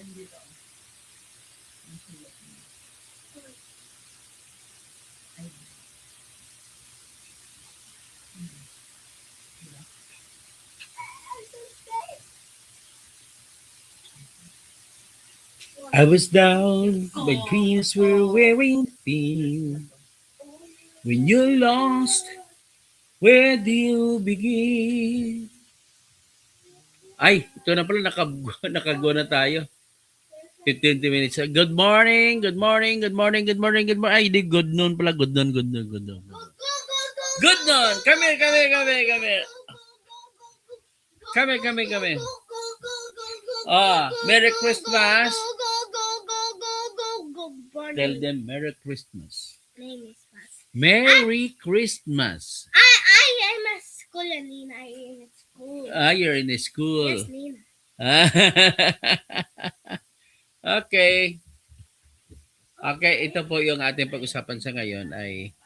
I was down, my dreams were wearing thin. When you're lost, where do you begin? Ay, ito na pala, nakago na tayo. 20 minutes. Good morning, good morning, good morning, good morning, good morning. Ay, di good noon pala. Good noon, good noon, good noon. Good noon! Come here, come here, come here, come here. Come here, come here, come here. Merry Christmas. Tell them Merry Christmas. Merry Christmas. I am at school, Nina. I am at school. You're in the school. Yes, Nina. Okay. Okay, ito po yung ating pag-usapan sa ngayon ay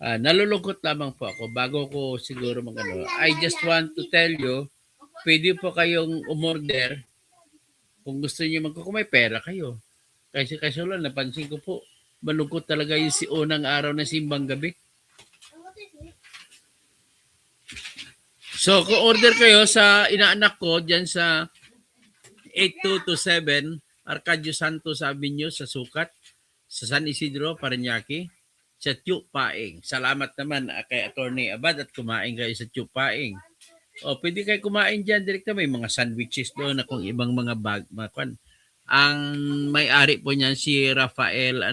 nalulungkot lamang po ako bago ko siguro magano. I just want to tell you, pwede po kayong umorder kung gusto niyo kung may pera kayo. Kasi lang napansin ko po, malungkot talaga yung unang araw na simbang gabi. So, kung order kayo sa inaanak ko dyan sa 8227 Arcadio Santos Avenue sa Sukat, sa San Isidro, Parañaque, sa Tiyuk Paing. Salamat naman kay Attorney Abad at kumain kayo sa Tiyuk Paing. O, pwede kayo kumain dyan direkta. May mga sandwiches doon na kung ibang mga kwan. Ang may-ari po niyan si Rafael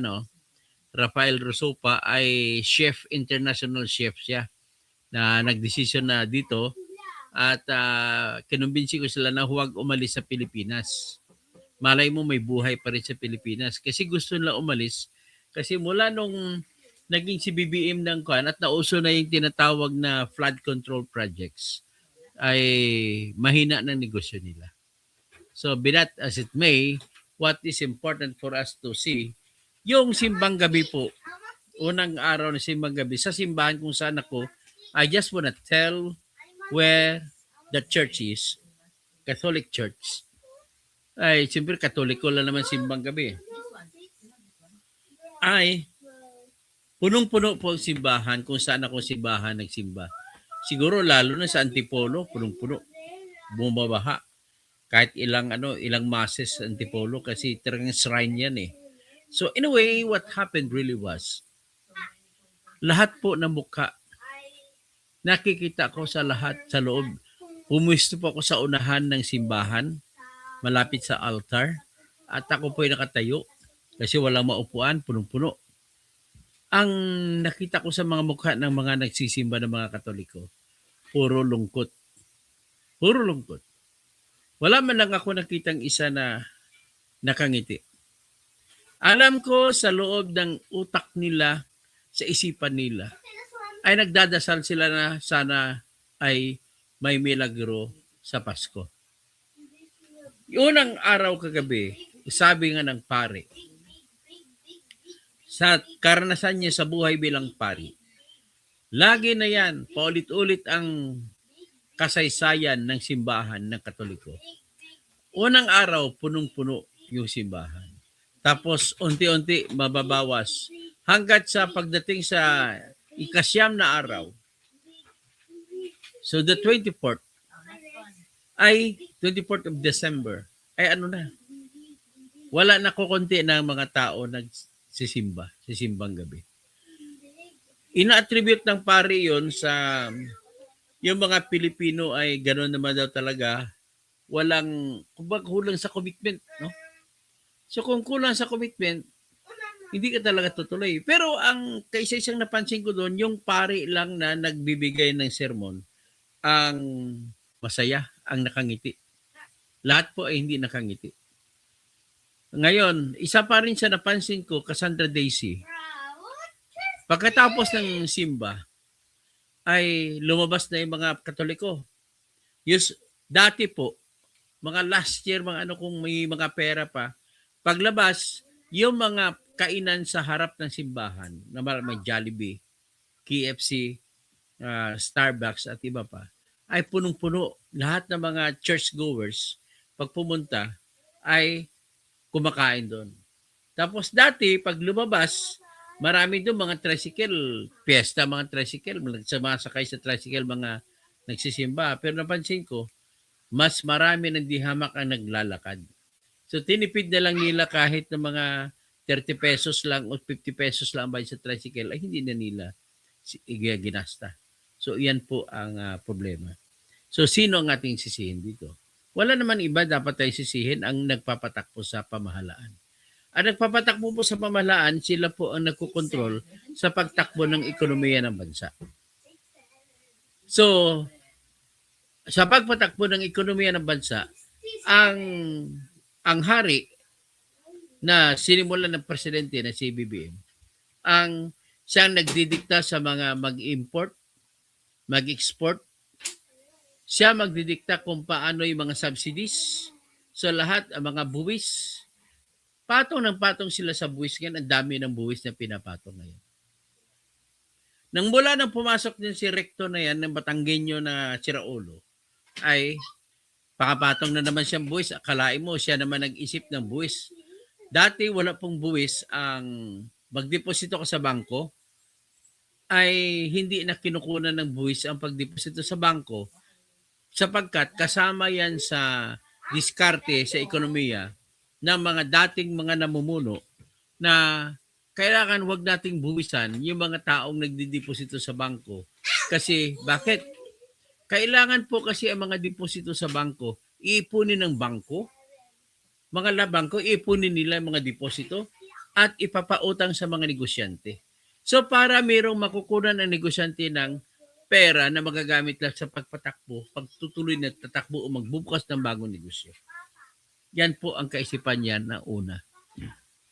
Rosopa ay chef, international chef siya na nagdesisyon na dito at kinumbinsi ko sila na huwag umalis sa Pilipinas. Malay mo may buhay pa rin sa Pilipinas kasi gusto nila umalis kasi mula nung naging si BBM ng kwan at nauso na yung tinatawag na flood control projects ay mahina ng negosyo nila. So, be that as it may, what is important for us to see, yung simbang gabi po, unang araw na simbang gabi, sa simbahan kung saan ako, I just wanna tell where the church is, Catholic Church. Ay, siyempre, Katoliko lang naman simbang gabi. Ay, punong-puno po ang simbahan kung saan ako simbahan nagsimba. Siguro lalo na sa Antipolo, punong-puno. Bumabaha. Kahit ilang masses sa Antipolo kasi talagang shrine yan eh. So in a way, what happened really was, lahat po ng mukha, nakikita ko sa lahat sa loob. Pumuisto po ako sa unahan ng simbahan, malapit sa altar, at ako po ay nakatayo kasi walang maupuan, punong-puno. Ang nakita ko sa mga mukha ng mga nagsisimba ng mga Katoliko, puro lungkot. Puro lungkot. Wala man lang ako nakitang isa na nakangiti. Alam ko sa loob ng utak nila, sa isipan nila, ay nagdadasal sila na sana ay may milagro sa Pasko. Yung unang araw kagabi, sabi nga ng pare, sa karanasan niya sa buhay bilang pari, lagi na yan, paulit-ulit ang kasaysayan ng simbahan ng Katoliko. Unang araw, punong-puno yung simbahan. Tapos, unti-unti mababawas. Hanggat sa pagdating sa ikasyam na araw. So, the 24th ay 24th of December. Ay ano na. Wala na kukunti ng mga tao nagsisimba, simbang gabi. Ina-attribute ng pare yon sa yung mga Pilipino ay gano'n naman daw talaga, walang, kulang sa commitment, no? So kung kulang sa commitment, hindi ka talaga tutuloy. Pero ang kaisa-isang napansin ko doon, yung pare lang na nagbibigay ng sermon, ang masaya, ang nakangiti. Lahat po ay hindi nakangiti. Ngayon, isa pa rin sa napansin ko, Cassandra Daisy. Pagkatapos ng simba, ay lumabas na yung mga Katoliko. Dati po, mga last year, kung may mga pera pa, paglabas, yung mga kainan sa harap ng simbahan, na may Jollibee, KFC, Starbucks at iba pa, ay punong-puno. Lahat ng mga churchgoers, pag pumunta, ay kumakain doon. Tapos dati, pag lumabas, marami doon mga tricycle, piyesta mga tricycle, sumasakay sa tricycle mga nagsisimba. Pero napansin ko, mas marami ng dihamak ang naglalakad. So tinipid na lang nila kahit ng mga 30 pesos lang o 50 pesos lang bayad sa tricycle, ay hindi na nila ginasta. So iyan po ang problema. So sino ang ating sisihin dito? Wala naman iba dapat tayo sisihin ang nagpapatakbo sa pamahalaan. Ang nagpapatakbo po sa pamahalaan, sila po ang nagkukontrol sa pagtakbo ng ekonomiya ng bansa. So, sa pagpatakbo ng ekonomiya ng bansa, ang hari na sinimulan ng presidente na si BBM, ang siyang nagdidikta sa mga mag-import, mag-export, siya magdidikta kung paano yung mga subsidies. So lahat, ang mga buwis, patong ng patong sila sa buwis ngayon. Ang dami ng buwis na pinapatong ngayon. Nang mula nang pumasok din si Recto na yan, ng Batanggenyo na Siraulo, ay pakapatong na naman siyang buwis. Akalain mo, siya naman nag-isip ng buwis. Dati wala pong buwis ang magdeposito ka sa bangko, ay hindi na kinukunan ng buwis ang pagdeposito sa bangko sapagkat kasama yan sa diskarte sa ekonomiya ng mga dating mga namumuno na kailangan wag nating buwisan yung mga taong nagdideposito sa bangko. Kasi bakit? Kailangan po kasi ang mga deposito sa bangko, iipunin ng bangko. Mga bangko, iipunin nila ang mga deposito at ipapautang sa mga negosyante. So para mayroong makukunan ang negosyante ng pera na magagamit lang sa pagpatakbo, pagtutuloy na tatakbo o magbubukas ng bagong negosyo. Yan po ang kaisipan niya na una.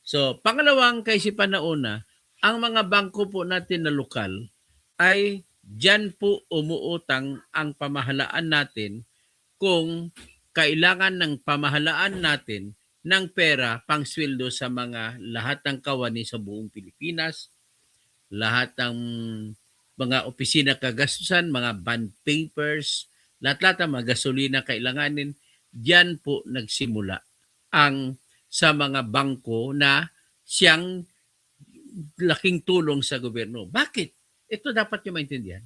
So, pangalawang kaisipan na una, ang mga bangko po natin na lokal ay dyan po umuutang ang pamahalaan natin kung kailangan ng pamahalaan natin ng pera pang sweldo sa mga lahat ng kawani sa buong Pilipinas, lahat ng mga opisina kagastusan, mga bond papers, lahat-lahat ng mga gasolina kailanganin, diyan po nagsimula ang sa mga bangko na siyang laking tulong sa gobyerno. Bakit? Ito dapat nyo maintindihan.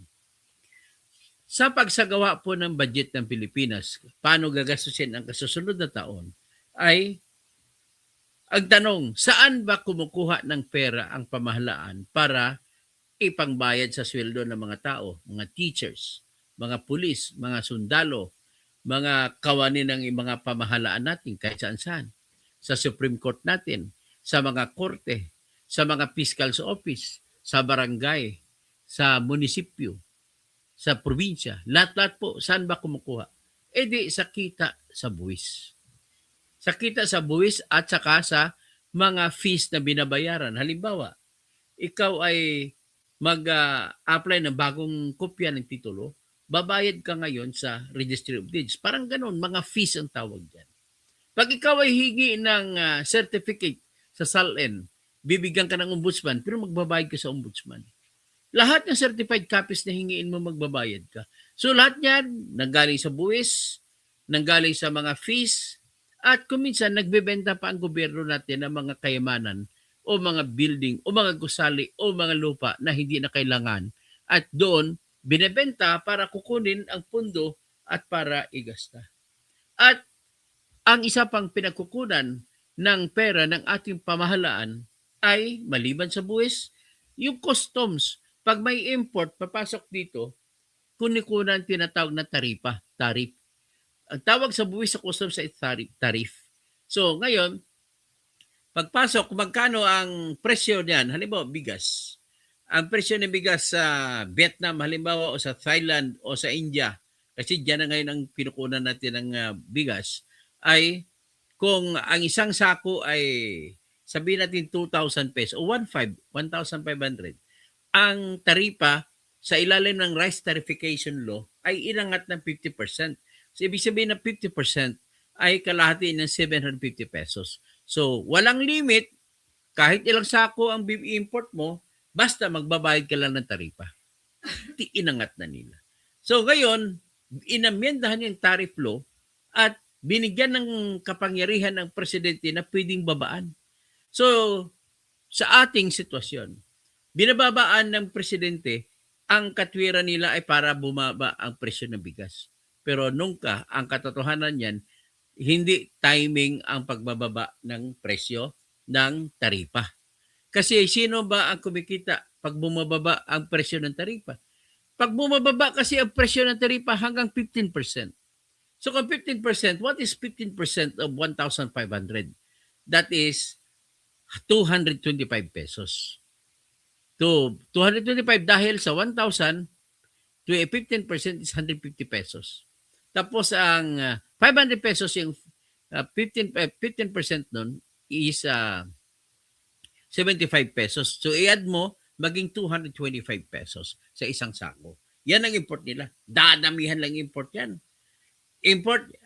Sa pagsagawa po ng budget ng Pilipinas, paano gagastusin ang kasusunod na taon, ay ang tanong, saan ba kumukuha ng pera ang pamahalaan para ipangbayad sa sweldo ng mga tao, mga teachers, mga pulis, mga sundalo, mga kawani ng mga pamahalaan natin kahit saan-saan, sa Supreme Court natin, sa mga korte, sa mga fiscal's office, sa barangay, sa munisipyo, sa probinsya, lahat-lahat po, saan ba kumukuha? E di sa kita sa buwis. Sa kita sa buwis at saka sa mga fees na binabayaran. Halimbawa, ikaw ay mag-apply ng bagong kopya ng titulo, babayad ka ngayon sa Registry of Deeds. Parang ganun, mga fees ang tawag dyan. Pag ikaw ay hingi ng certificate sa SALN, bibigyan ka ng ombudsman, pero magbabayad ka sa ombudsman. Lahat ng certified copies na hingiin mo, magbabayad ka. So lahat yan, nanggaling sa buwis, nanggaling sa mga fees, at kuminsan nagbebenta pa ang gobyerno natin ng mga kayamanan o mga building o mga gusali o mga lupa na hindi na kailangan. At doon, binebenta para kukunin ang pundo at para igasta. At ang isa pang pinagkukunan ng pera ng ating pamahalaan ay, maliban sa buwis, yung customs. Pag may import, papasok dito, kunikunan tinatawag na tarif. Ang tawag sa buwis sa customs ay tarif. So, ngayon, pagpasok, magkano ang presyo niyan? Halimbawa, bigas. Ang presyo ng bigas sa Vietnam, halimbawa, o sa Thailand, o sa India, kasi diyan na ngayon ang pinukunan natin ng bigas, ay kung ang isang sako ay sabihin natin 2,000 pesos o 1,500, ang taripa sa ilalim ng rice tarification law ay inangat ng 50%. So, ibig sabihin ng 50% ay kalahati ng 750 pesos. So, walang limit, kahit ilang sako ang import mo, basta magbabayad ka lang ng taripa. Inangat na nila. So, ngayon, inamyendahan yung tariff law at binigyan ng kapangyarihan ng presidente na pwedeng babaan. So, sa ating sitwasyon, binababaan ng presidente, ang katwiran nila ay para bumaba ang presyo ng bigas. Pero nungka, ang katotohanan niyan, hindi timing ang pagbababa ng presyo ng taripa. Kasi sino ba ang kumikita pag bumababa ang presyo ng taripa? Pag bumababa kasi ang presyo ng taripa hanggang 15%. So kung 15%, what is 15% of 1,500? That is 225 pesos. To 225 dahil sa 1,000 to a 15% is 150 pesos. Tapos ang 500 pesos yung 15% nun is 75 pesos. So i-add mo, maging 225 pesos sa isang sako. Yan ang import nila. Dadamihan lang import yan.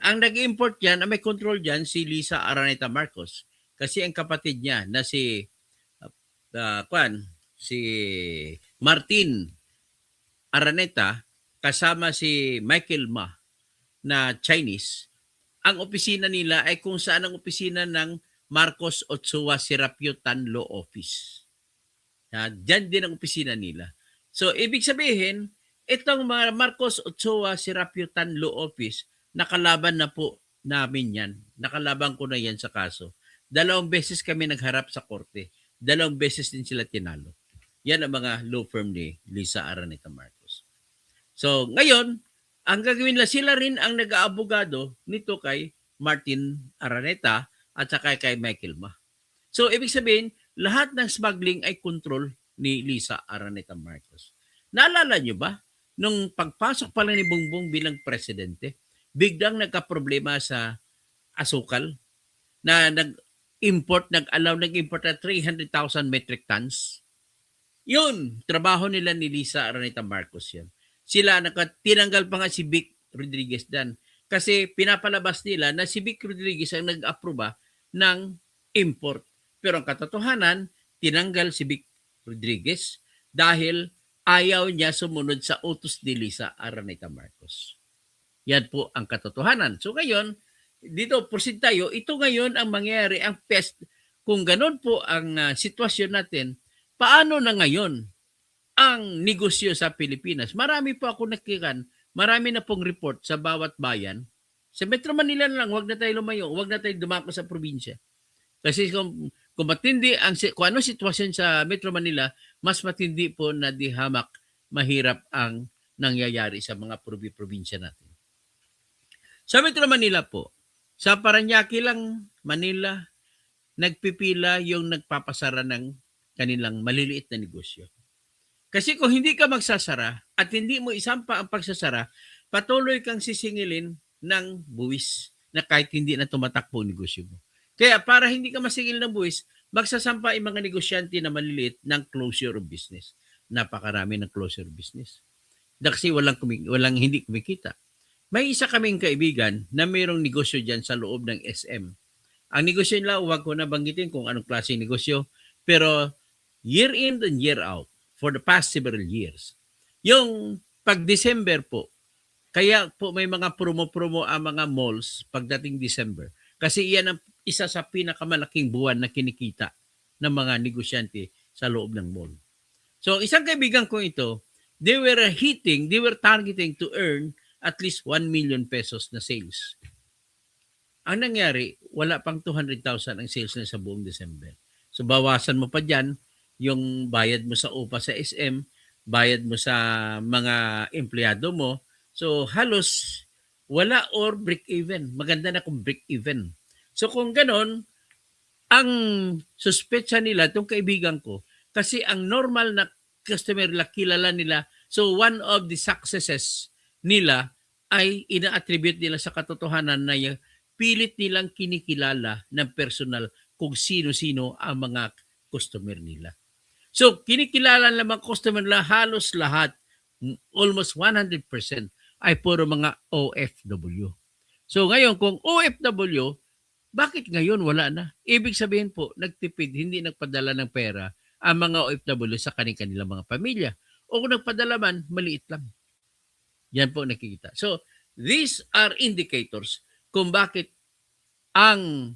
Ang nag-import yan, ang may control dyan, si Lisa Araneta Marcos. Kasi ang kapatid niya na si Martin Araneta kasama si Michael Ma na Chinese, ang opisina nila ay kung saan ang opisina ng Marcos Ochoa Serapio Tan Law Office. Diyan din ang opisina nila. So, ibig sabihin, itong Marcos Ochoa Serapio Tan Law Office, nakalaban na po namin yan. Nakalaban ko na yan sa kaso. 2 beses kami nagharap sa korte. 2 beses din sila tinalo. Yan ang mga law firm ni Lisa Araneta Marcos. So, ngayon, ang gagawin nila, sila rin ang nag-aabogado nito kay Martin Araneta at saka kay Michael Ma. So, ibig sabihin, lahat ng smuggling ay control ni Lisa Araneta Marcos. Naalala nyo ba, nung pagpasok pala ni Bongbong bilang presidente, biglang nagka-problema sa asukal na nag-import na 300,000 metric tons. Yun, trabaho nila ni Lisa Araneta Marcos yan. Sila tinanggal pa nga si Vic Rodriguez dan kasi pinapalabas nila na si Vic Rodriguez ang nag-aproba ng import. Pero ang katotohanan, tinanggal si Vic Rodriguez dahil ayaw niya sumunod sa utos ni Lisa Araneta Marcos. Yan po ang katotohanan. So ngayon, dito proceed tayo. Ito ngayon ang mangyayari, ang pest. Kung ganun po ang sitwasyon natin, paano na ngayon ang negosyo sa Pilipinas? Marami po ako nakikan, marami na pong report sa bawat bayan. Sa Metro Manila lang, huwag na tayo lumayo, huwag na tayo dumako sa probinsya. Kasi kung matindi kung ano sitwasyon sa Metro Manila, mas matindi po na di hamak, mahirap ang nangyayari sa mga probinsya natin. Sa Metro Manila po, sa Parañaque lang, Manila, nagpipila yung nagpapasara ng kanilang maliliit na negosyo. Kasi kung hindi ka magsasara at hindi mo isampa ang pagsasara, patuloy kang sisingilin ng buwis na kahit hindi na tumatakbo ang negosyo mo. Kaya para hindi ka masingil ng buwis, magsasampa ang mga negosyante na maliliit ng closure of business. Napakarami ng closure of business. Kasi walang hindi kumikita. May isa kaming kaibigan na mayroong negosyo dyan sa loob ng SM. Ang negosyo nila, huwag ko na banggitin kung anong klaseng negosyo, pero year in and year out, for the past several years. Yung pag-December po, kaya po may mga promo-promo ang mga malls pagdating December. Kasi iyan ang isa sa pinakamalaking buwan na kinikita ng mga negosyante sa loob ng mall. So isang kaibigan ko ito, they were targeting to earn at least 1 million pesos na sales. Ang nangyari, wala pang 200,000 ang sales na sa buong December. So bawasan mo pa dyan, yung bayad mo sa upa sa SM, bayad mo sa mga empleyado mo. So halos wala or break even. Maganda na kung break even. So kung ganon, ang suspetsa nila, itong kaibigan ko, kasi ang normal na customer nila, kilala nila. So one of the successes nila ay ina-attribute nila sa katotohanan na yung pilit nilang kinikilala ng personal kung sino-sino ang mga customer nila. So, kinikilala ng mga customer nila halos lahat, almost 100% ay puro mga OFW. So, ngayon kung OFW, bakit ngayon wala na? Ibig sabihin po, nagtipid, hindi nagpadala ng pera ang mga OFW sa kanilang mga pamilya. O kung nagpadala man, maliit lang. Yan po nakikita. So, these are indicators kung bakit ang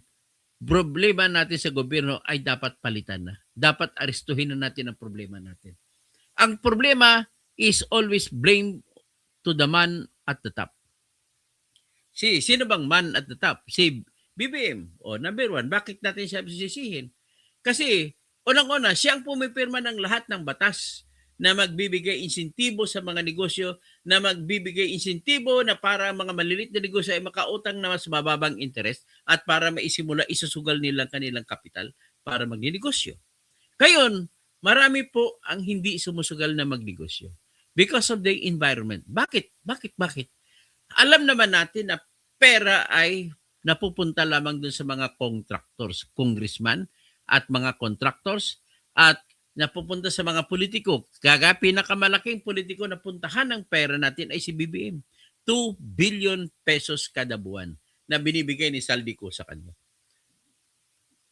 problema natin sa gobyerno ay dapat palitan na. Dapat arestuhin na natin ang problema natin. Ang problema is always blame to the man at the top. Sino bang man at the top? Si BBM. O, number one, bakit natin siya sisisihin? Kasi, unang-una, siya ang pumipirma ng lahat ng batas na magbibigay insentibo sa mga negosyo, na magbibigay insentibo na para mga malilit na negosyo ay makautang na mas mababang interest at para maisimula, isusugal nilang kanilang kapital para magnegosyo. Ngayon, marami po ang hindi sumusugal na magnegosyo because of the environment. Bakit? Alam naman natin na pera ay napupunta lamang dun sa mga contractors, congressman at mga contractors at napupunta sa mga politiko. Kaya pinakamalaking politiko na puntahan ng pera natin ay si BBM. 2 billion pesos kada buwan na binibigay ni Saldico sa kanya.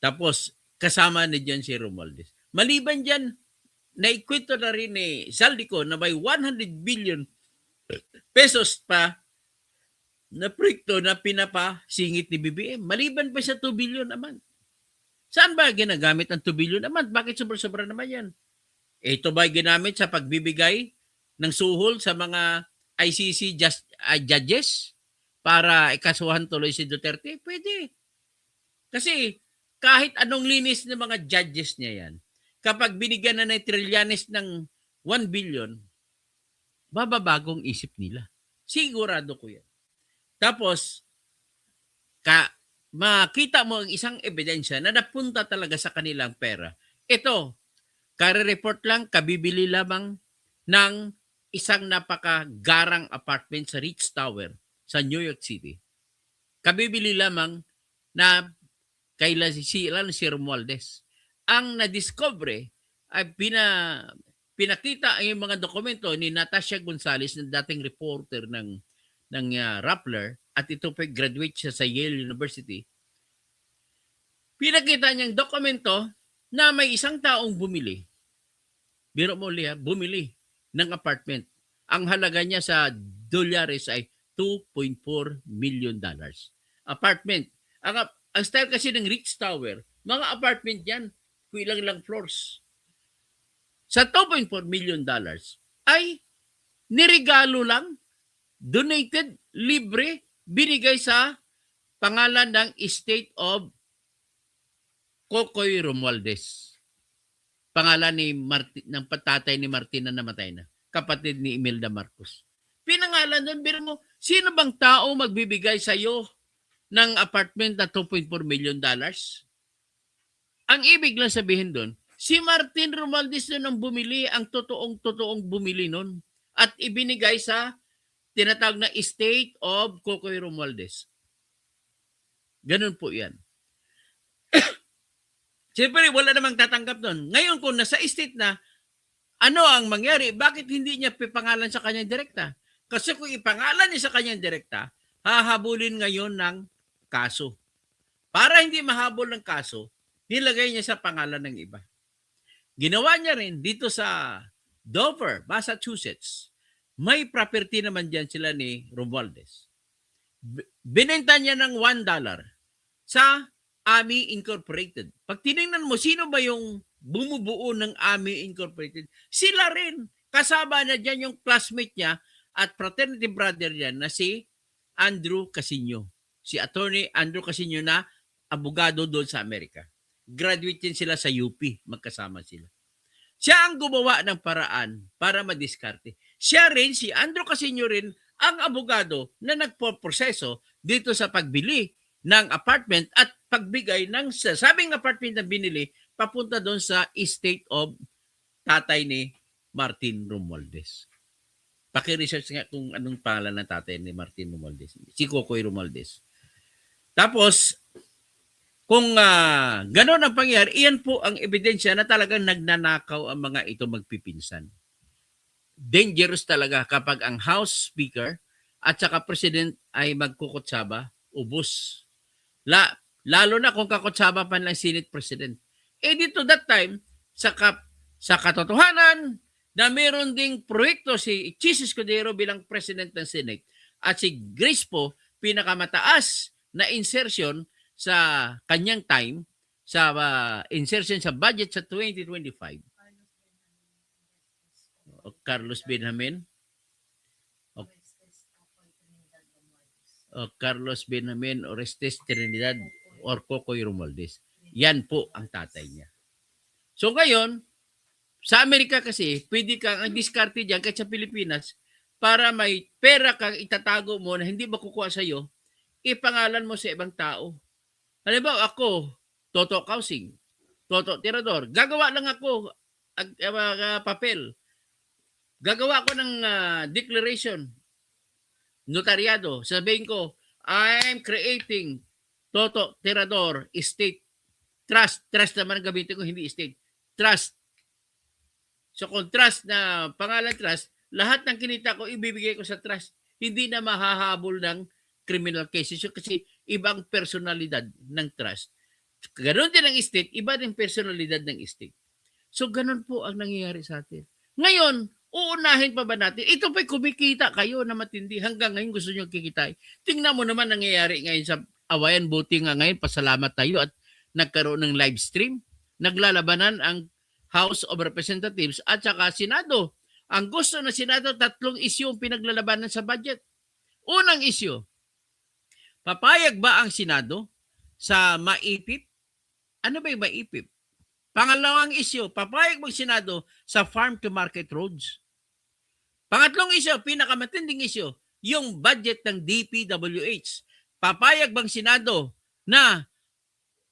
Tapos, kasama na dyan si Romualdez. Maliban dyan, naikwento na rin ni Saldico na may 100 billion pesos pa na proyekto na pinapasingit ni BBM. Maliban pa sa 2 billion a month. Saan ba ginagamit ang 2 billion a month? Bakit sobra-sobra naman yan? Ito ba ginamit sa pagbibigay ng suhol sa mga ICC judges para ikasuhan tuloy si Duterte? Pwede. Kasi kahit anong linis ng mga judges niya yan, kapag binigyan na ng Trillanes ng 1 billion, bababagong isip nila. Sigurado ko yan. Tapos, makita mo ang isang ebidensya na napunta talaga sa kanilang pera. Ito, kare-report lang, kabibili lamang ng isang napakagarang apartment sa Ritz Tower sa New York City. Kabibili lamang na kailan si Romualdez. Ang nadiscover ay pinakita ang mga dokumento ni Natasha Gonzales, na dating reporter ng Rappler, at ito pa graduate siya sa Yale University. Pinakita niyang dokumento na may isang taong bumili. Biro mo liha, bumili ng apartment. Ang halaga niya sa dolyares ay $2.4 million. Apartment. Ang style kasi ng Ritz Tower, mga apartment yan, kung ilang floors. Sa $2.4 million ay niregalo lang, donated, libre, binigay sa pangalan ng Estate of Cocoy Romualdez. Pangalan ng patatay ni Martin na namatay na. Kapatid ni Imelda Marcos. Pinangalan doon, biro mo, sino bang tao magbibigay sa iyo ng apartment na $2.4 million? Ang ibig lang sabihin doon, si Martin Romualdez doon ang bumili, ang totoong bumili noon. At ibinigay sa tinatawag na Estate of Cocoy Romualdez. Ganun po yan. Siyempre, wala namang tatanggap doon. Ngayon, kung nasa estate na, ano ang mangyari? Bakit hindi niya pipangalan sa kanyang direkta? Kasi kung ipangalan niya sa kanyang direkta, hahabulin ngayon ng kaso. Para hindi mahabol ng kaso, nilagay niya sa pangalan ng iba. Ginawa niya rin dito sa Dover, Massachusetts. May property naman dyan sila ni Romualdez. Binenta niya ng $1 sa AMI Incorporated. Pag tinignan mo, sino ba yung bumubuo ng AMI Incorporated? Sila rin. Kasama na dyan yung classmate niya at fraternity brother niya na si Andrew Casino. Si attorney Andrew Casino na abogado doon sa Amerika. Graduate din sila sa UP. Magkasama sila. Siya ang gumawa ng paraan para madiskarte. Siya rin, si Andrew Casino rin, ang abogado na nagpoproseso dito sa pagbili ng apartment at pagbigay ng sasabing apartment na binili papunta doon sa estate of tatay ni Martin Romualdez. Paki-research nga kung anong pangalan ng tatay ni Martin Romualdez. Si Cocoy Romualdez. Tapos, kung gano'n ang pangyayari, iyan po ang ebidensya na talagang nagnanakaw ang mga ito magpipinsan. Dangerous talaga kapag ang House Speaker at saka President ay magkukutsaba, ubos. Lalo na kung kakutsaba pa ng Senate President. Dito that time, sa katotohanan na meron ding proyekto si Chis Escudero bilang President ng Senate at si Grace po pinakamataas na insertion sa kanyang time sa insertion sa budget sa 2025. Carlos Benjamin. Carlos Benjamin Orestes Trinidad or Cocoy Romualdez. Yan po ang tatay niya. So ngayon, sa Amerika kasi, pwede kang ang diskarte dyan kahit sa Pilipinas para may pera kang itatago mo na hindi makukuha sa'yo, ipangalan mo sa ibang tao. Halimbawa ako, Toto Kausing, Toto Tirador, gagawa lang ako papel. Gagawa ko ng declaration, notaryado. Sabihin ko, I'm creating Toto Tirador Estate Trust. Trust naman ang gamitin ko, hindi estate. Trust. So kung trust na pangalan trust, lahat ng kinita ko ibibigay ko sa trust. Hindi na mahahabol ng criminal cases. So, kasi ibang personalidad ng trust. Ganon din ang estate, iba din personalidad ng estate. So ganon po ang nangyayari sa atin. Ngayon, uunahin pa ba natin? Ito pa'y kumikita kayo na matindi. Hanggang ngayon gusto nyo kikitay. Tingnan mo naman nangyayari ngayon sa awayan. Buti nga ngayon, pasalamat tayo at nagkaroon ng live stream. Naglalabanan ang House of Representatives at saka Senado. Ang gusto ng Senado, 3 issue ang pinaglalabanan sa budget. Unang issue, papayag ba ang Senado sa maipip? Ano ba yung maipip? Pangalawang issue, papayag ba ang Senado sa farm-to-market roads? Pangatlong issue, pinakamatinding issue, yung budget ng DPWH. Papayag bang Senado na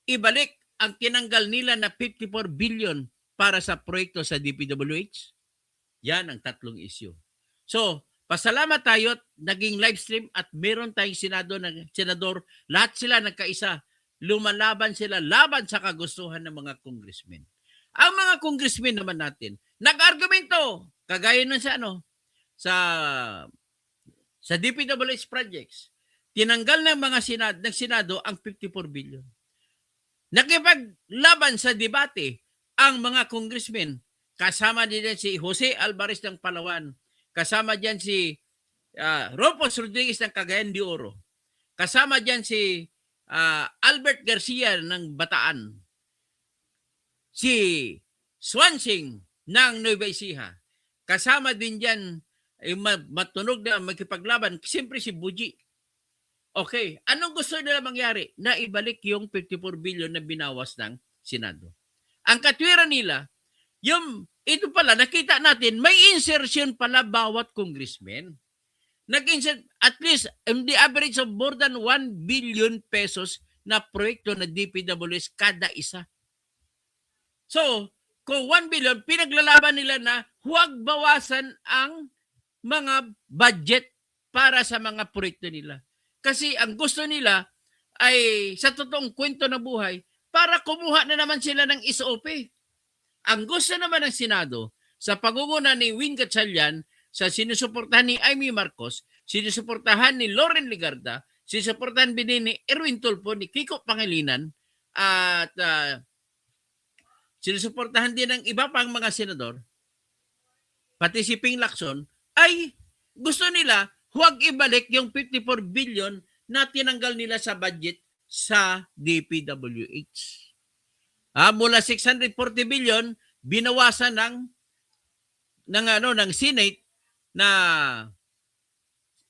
ibalik ang tinanggal nila na 54 billion para sa proyekto sa DPWH? Yan ang 3 issue. So, pasalamat tayo at naging live stream at meron tayong senador, lahat sila nagkaisa. Lumalaban sila laban sa kagustuhan ng mga congressmen. Ang mga congressmen naman natin, nag-argumento, kagaya nun sa DPWH projects. Tinanggal ng mga Senado ang 54 billion. Nakipaglaban sa debate ang mga congressmen. Kasama din si Jose Alvarez ng Palawan. Kasama diyan si Rufus Rodriguez ng Cagayan de Oro. Kasama diyan si Albert Garcia ng Bataan. Si Swansing ng Nueva Ecija. Kasama din diyan matunog na magkipaglaban. Siyempre si Buji. Okay, anong gusto nila mangyari? Na ibalik yung 54 billion na binawas ng Senado. Ang katwiran nila, ito pala, nakita natin, may insertion pala bawat congressman. Nag-insert at least in the average of more than 1 billion pesos na proyekto na DPWH kada isa. So, kung 1 billion, pinaglalaban nila na huwag bawasan ang mga budget para sa mga proyekto nila. Kasi ang gusto nila ay sa totoong kwento na buhay para kumuha na naman sila ng SOP. Ang gusto naman ng Senado sa pangunguna ni Win Gatchalian, sa sinusuportahan ni Amy Marcos, sinusuportahan ni Loren Legarda, sinusuportahan din ni Erwin Tulfo, ni Kiko Pangilinan, at sinusuportahan din ng iba pang mga senador, pati si Ping Lacson, ay gusto nila huwag ibalik yung 54 billion na tinanggal nila sa budget sa DPWH. Mula 640 billion, binawasan ng Senate na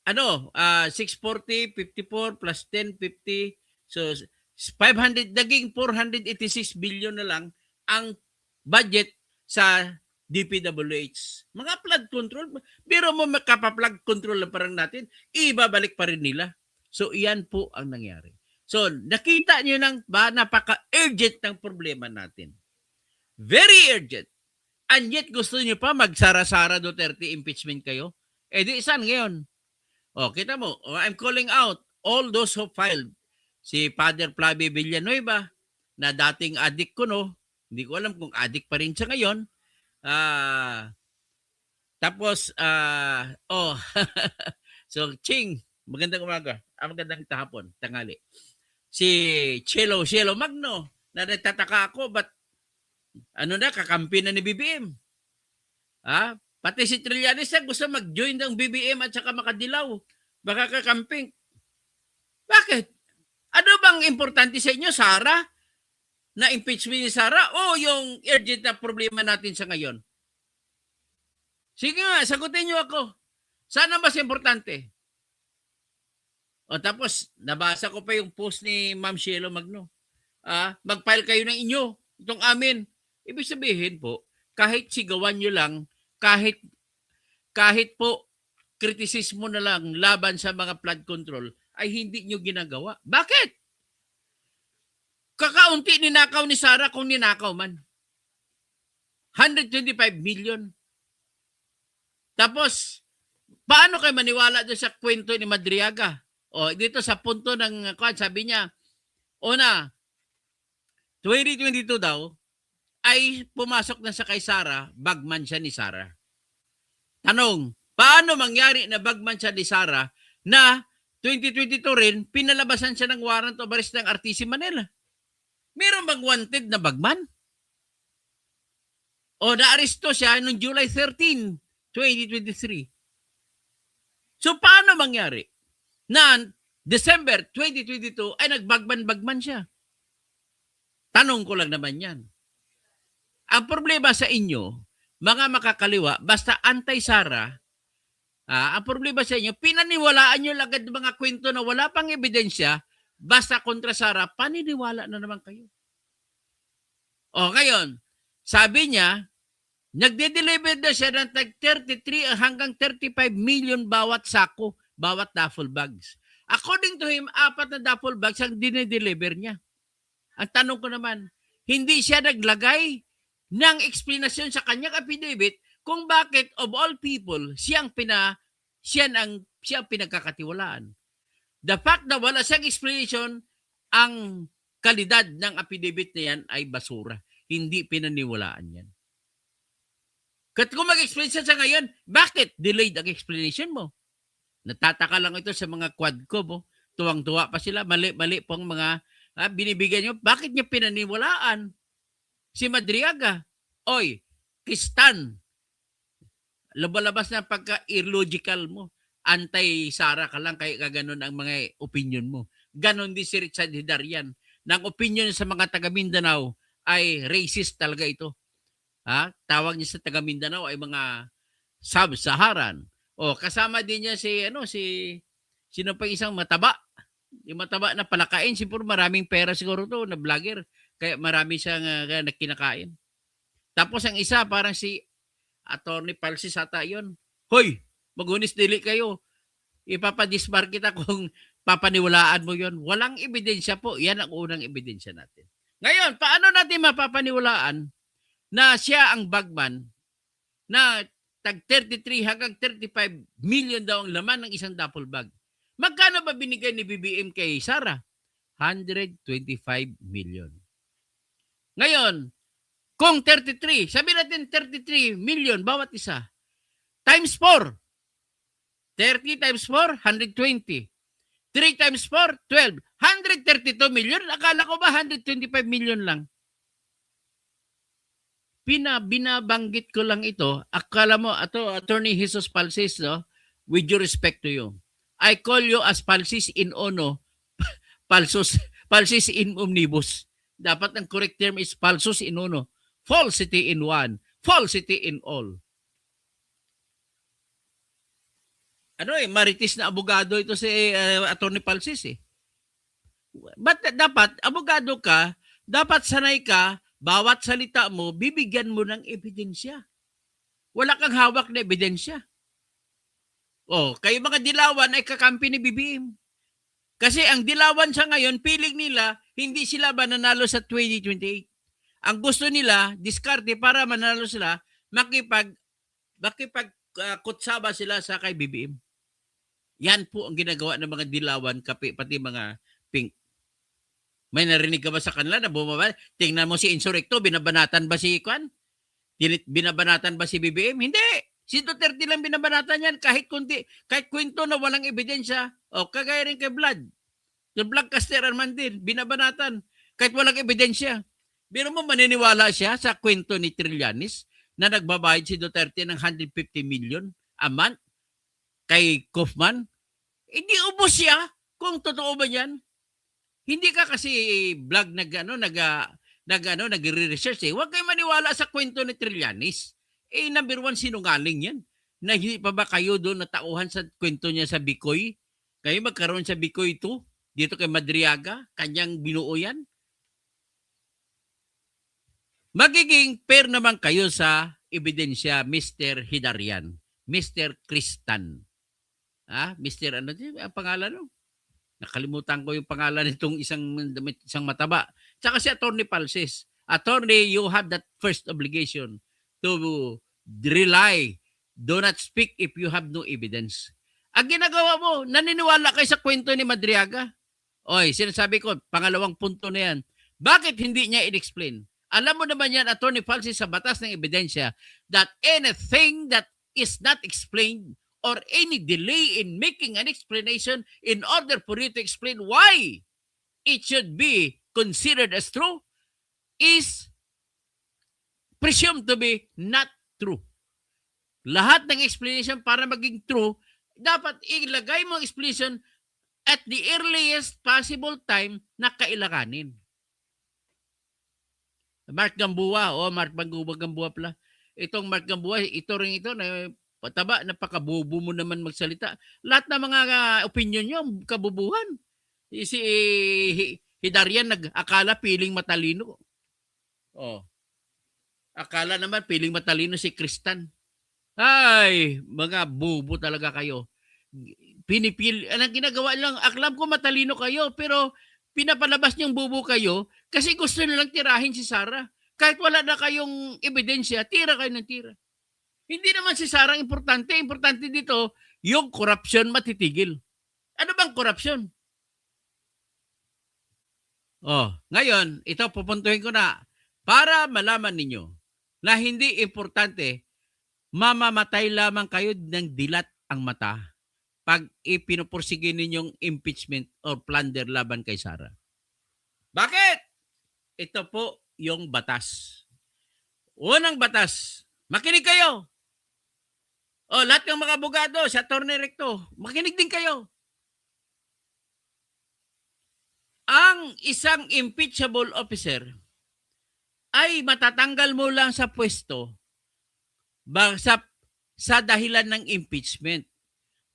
640, 54 plus 10, 50. So 500, naging 486 billion na lang ang budget sa DPWH. Mga flood control, pero mo makapa-flood control na parang natin, ibabalik pa rin nila. So iyan po ang nangyari. So nakita niyo nang ba napaka-urgent ng problema natin. Very urgent. And yet gusto niyo pa magsara-sara Duterte impeachment kayo? Di saan ngayon? Kita mo, I'm calling out all those who filed. Si Father Flavio Villanueva, na dating addict ko, hindi ko alam kung addict pa rin siya ngayon. Tapos, so, Ching, magandang umaga. Magandang hapon, tangali. Si Cielo Magno, na nagtataka ako, ba't kakampi na ni BBM? Pati si Trillanes gusto mag-join ng BBM at saka makadilaw. Baka kakamping. Bakit? Ano bang importante sa inyo, Sara? Na impeachment ni Sara o yung urgent na problema natin sa ngayon? Sige nga, sagutin niyo ako. Sana mas importante. O tapos, nabasa ko pa yung post ni Ma'am Shelo Magno. Mag-file kayo ng inyo. Itong amin. Ibig sabihin po, kahit sigawan nyo lang, kahit po kritisismo na lang laban sa mga flood control, ay hindi nyo ginagawa. Bakit? Kakaunti ninakaw ni Sara kung ninakaw man. 125 million. Tapos, paano kayo maniwala doon sa kwento ni Madriaga? O, dito sa punto ng, sabi niya, una, 2022 daw, ay pumasok na sa kay Sara, bagman siya ni Sara. Tanong, paano mangyari na bagman siya ni Sara na 2022 rin, pinalabasan siya ng warrant of arrest ng RTC Manila? Meron bang wanted na bagman? O naaresto siya noong July 13, 2023. So paano mangyari na December 2022 ay nagbagman-bagman siya? Tanong ko lang naman yan. Ang problema sa inyo, mga makakaliwa, basta anti-Sara, ang problema sa inyo, pinaniwalaan nyo agad mga kwento na wala pang ebidensya, basta kontra Sara, paniniwala na naman kayo. O ngayon, sabi niya, nagde-deliver na siya ng 33 hanggang 35 million bawat sako, bawat duffel bags. According to him, 4 na duffel bags ang dinideliver niya. Ang tanong ko naman, hindi siya naglagay ng explanation sa kanyang affidavit kung bakit of all people siyang pinagkakatiwalaan. The fact na wala siyang explanation, ang kalidad ng affidavit na yan ay basura. Hindi pinaniwalaan yan. Kat kung mag-explain siya sa ngayon, bakit delayed ang explanation mo? Natataka lang ito sa mga quadco mo. Tuwang-tuwa pa sila. Mali-mali pong mga binibigyan nyo. Bakit niya pinaniwalaan? Si Madriaga, oy, Kristan, labalabas na pagka-illogical mo. Anti-Sara ka lang, kaya kaganon ang mga opinion mo. Ganon din si Richard Hidarian. Nang opinion sa mga taga Mindanao ay racist talaga ito. Tawag niya sa taga Mindanao ay mga sub-Saharan. O kasama din niya sino pa isang mataba. Yung mataba na palakain, siguro maraming pera siguro to na vlogger. Kaya marami siyang kinakain. Tapos ang isa, parang si Attorney Palsis ata yun. Hoy, maghunis dili kayo. Ipapadisbar kita kung papaniwalaan mo yun. Walang ebidensya po. Yan ang unang ebidensya natin. Ngayon, paano natin mapapaniwalaan na siya ang bagman na tag 33 hanggang 35 million daw ang laman ng isang duffel bag? Magkano ba binigay ni BBM kay Sara? 125 million. Ngayon, kung 33, sabi natin 33 million bawat isa, times 4. 30 times 4, 120. 3 times 4, 12. 132 million. Akala ko ba 125 million lang? Binabanggit ko lang ito. Akala mo, Attorney Jesus Palsis, no? With due respect to you, I call you as Palsis in ono, Palsis in omnibus. Dapat ang correct term is falsus in uno. Falsity in one. Falsity in all. Maritis na abogado ito si Attorney Palsis eh. But dapat, abogado ka, dapat sanay ka, bawat salita mo, bibigyan mo ng ebidensya. Wala kang hawak na ebidensya. Kayo mga dilawan ay kakampi ni BBM. Kasi ang dilawan sa ngayon, piling nila, hindi sila mananalo sa 2028. Ang gusto nila, diskarte para manalo sila, makipagkutsaba sila sa kay BBM. Yan po ang ginagawa ng mga dilawan, pati mga pink. May narinig ka ba sa kanila na bumaba? Tingnan mo si Insurrecto, binabanatan ba si Kwan? Binabanatan ba si BBM? Hindi. Si Duterte lang binabanatan yan kahit kunti, kahit kwento na walang ebidensya. Kagaya rin kay Vlad. Yung Vlad Casteran din, binabanatan kahit walang ebidensya. Pero mo maniniwala siya sa kwento ni Trillanes na nagbabayad si Duterte ng 150 million a month kay Kaufman? Hindi ubos siya. Kung totoo ba yan, hindi ka kasi vlog nagre-research eh. Huwag kayong maniwala sa kwento ni Trillanes. Number one, sinungaling yan. Na hindi pa ba kayo doon natauhan sa kwento niya sa Bikoy? Kayo magkaroon sa Bikoy 2, dito kay Madriaga, kanyang binuo yan. Magiging fair naman kayo sa ebidensya, Mr. Hidarian, Mr. Kristan. Mr. ano din ang pangalan no? Nakalimutan ko yung pangalan nitong isang mataba. Tsaka si Attorney Palses. Attorney, you have that first obligation to rely. Do not speak if you have no evidence. Ang ginagawa mo, naniniwala kayo sa kwento ni Madriaga? Oy, sinasabi ko, pangalawang punto na yan. Bakit hindi niya in-explain? Alam mo naman yan, Attorney Palses, sa batas ng ebidensya, that anything that is not explained or any delay in making an explanation in order for you to explain why it should be considered as true is presumed to be not true. Lahat ng explanation para maging true, dapat ilagay mo ang explanation at the earliest possible time na kailanganin. Mark Gamboa, Mark Gamboa pala. Itong Mark Gamboa, ito na pataba, napakabubo mo naman magsalita. Lahat ng mga opinion nyo, kabubuhan. Si Hidarian akala piling matalino. Akala naman piling matalino si Kristan. Ay, mga bubo talaga kayo. Anong ginagawa lang, alam ko matalino kayo, pero pinapalabas niyong bubo kayo kasi gusto nilang tirahin si Sara. Kahit wala na kayong ebidensya, tira kayo ng tira. Hindi naman si Sara importante. Importante dito, yung corruption matitigil. Ano bang corruption? Ngayon, ito pupuntuhin ko na para malaman ninyo na hindi importante, mamamatay lamang kayo ng dilat ang mata pag ipinopursige ninyong impeachment or plunder laban kay Sara. Bakit? Ito po yung batas. Unang batas, makinig kayo. Lahat ng mga abogado, sa Attorney Recto, makinig din kayo. Ang isang impeachable officer ay matatanggal mo lang sa pwesto sa dahilan ng impeachment.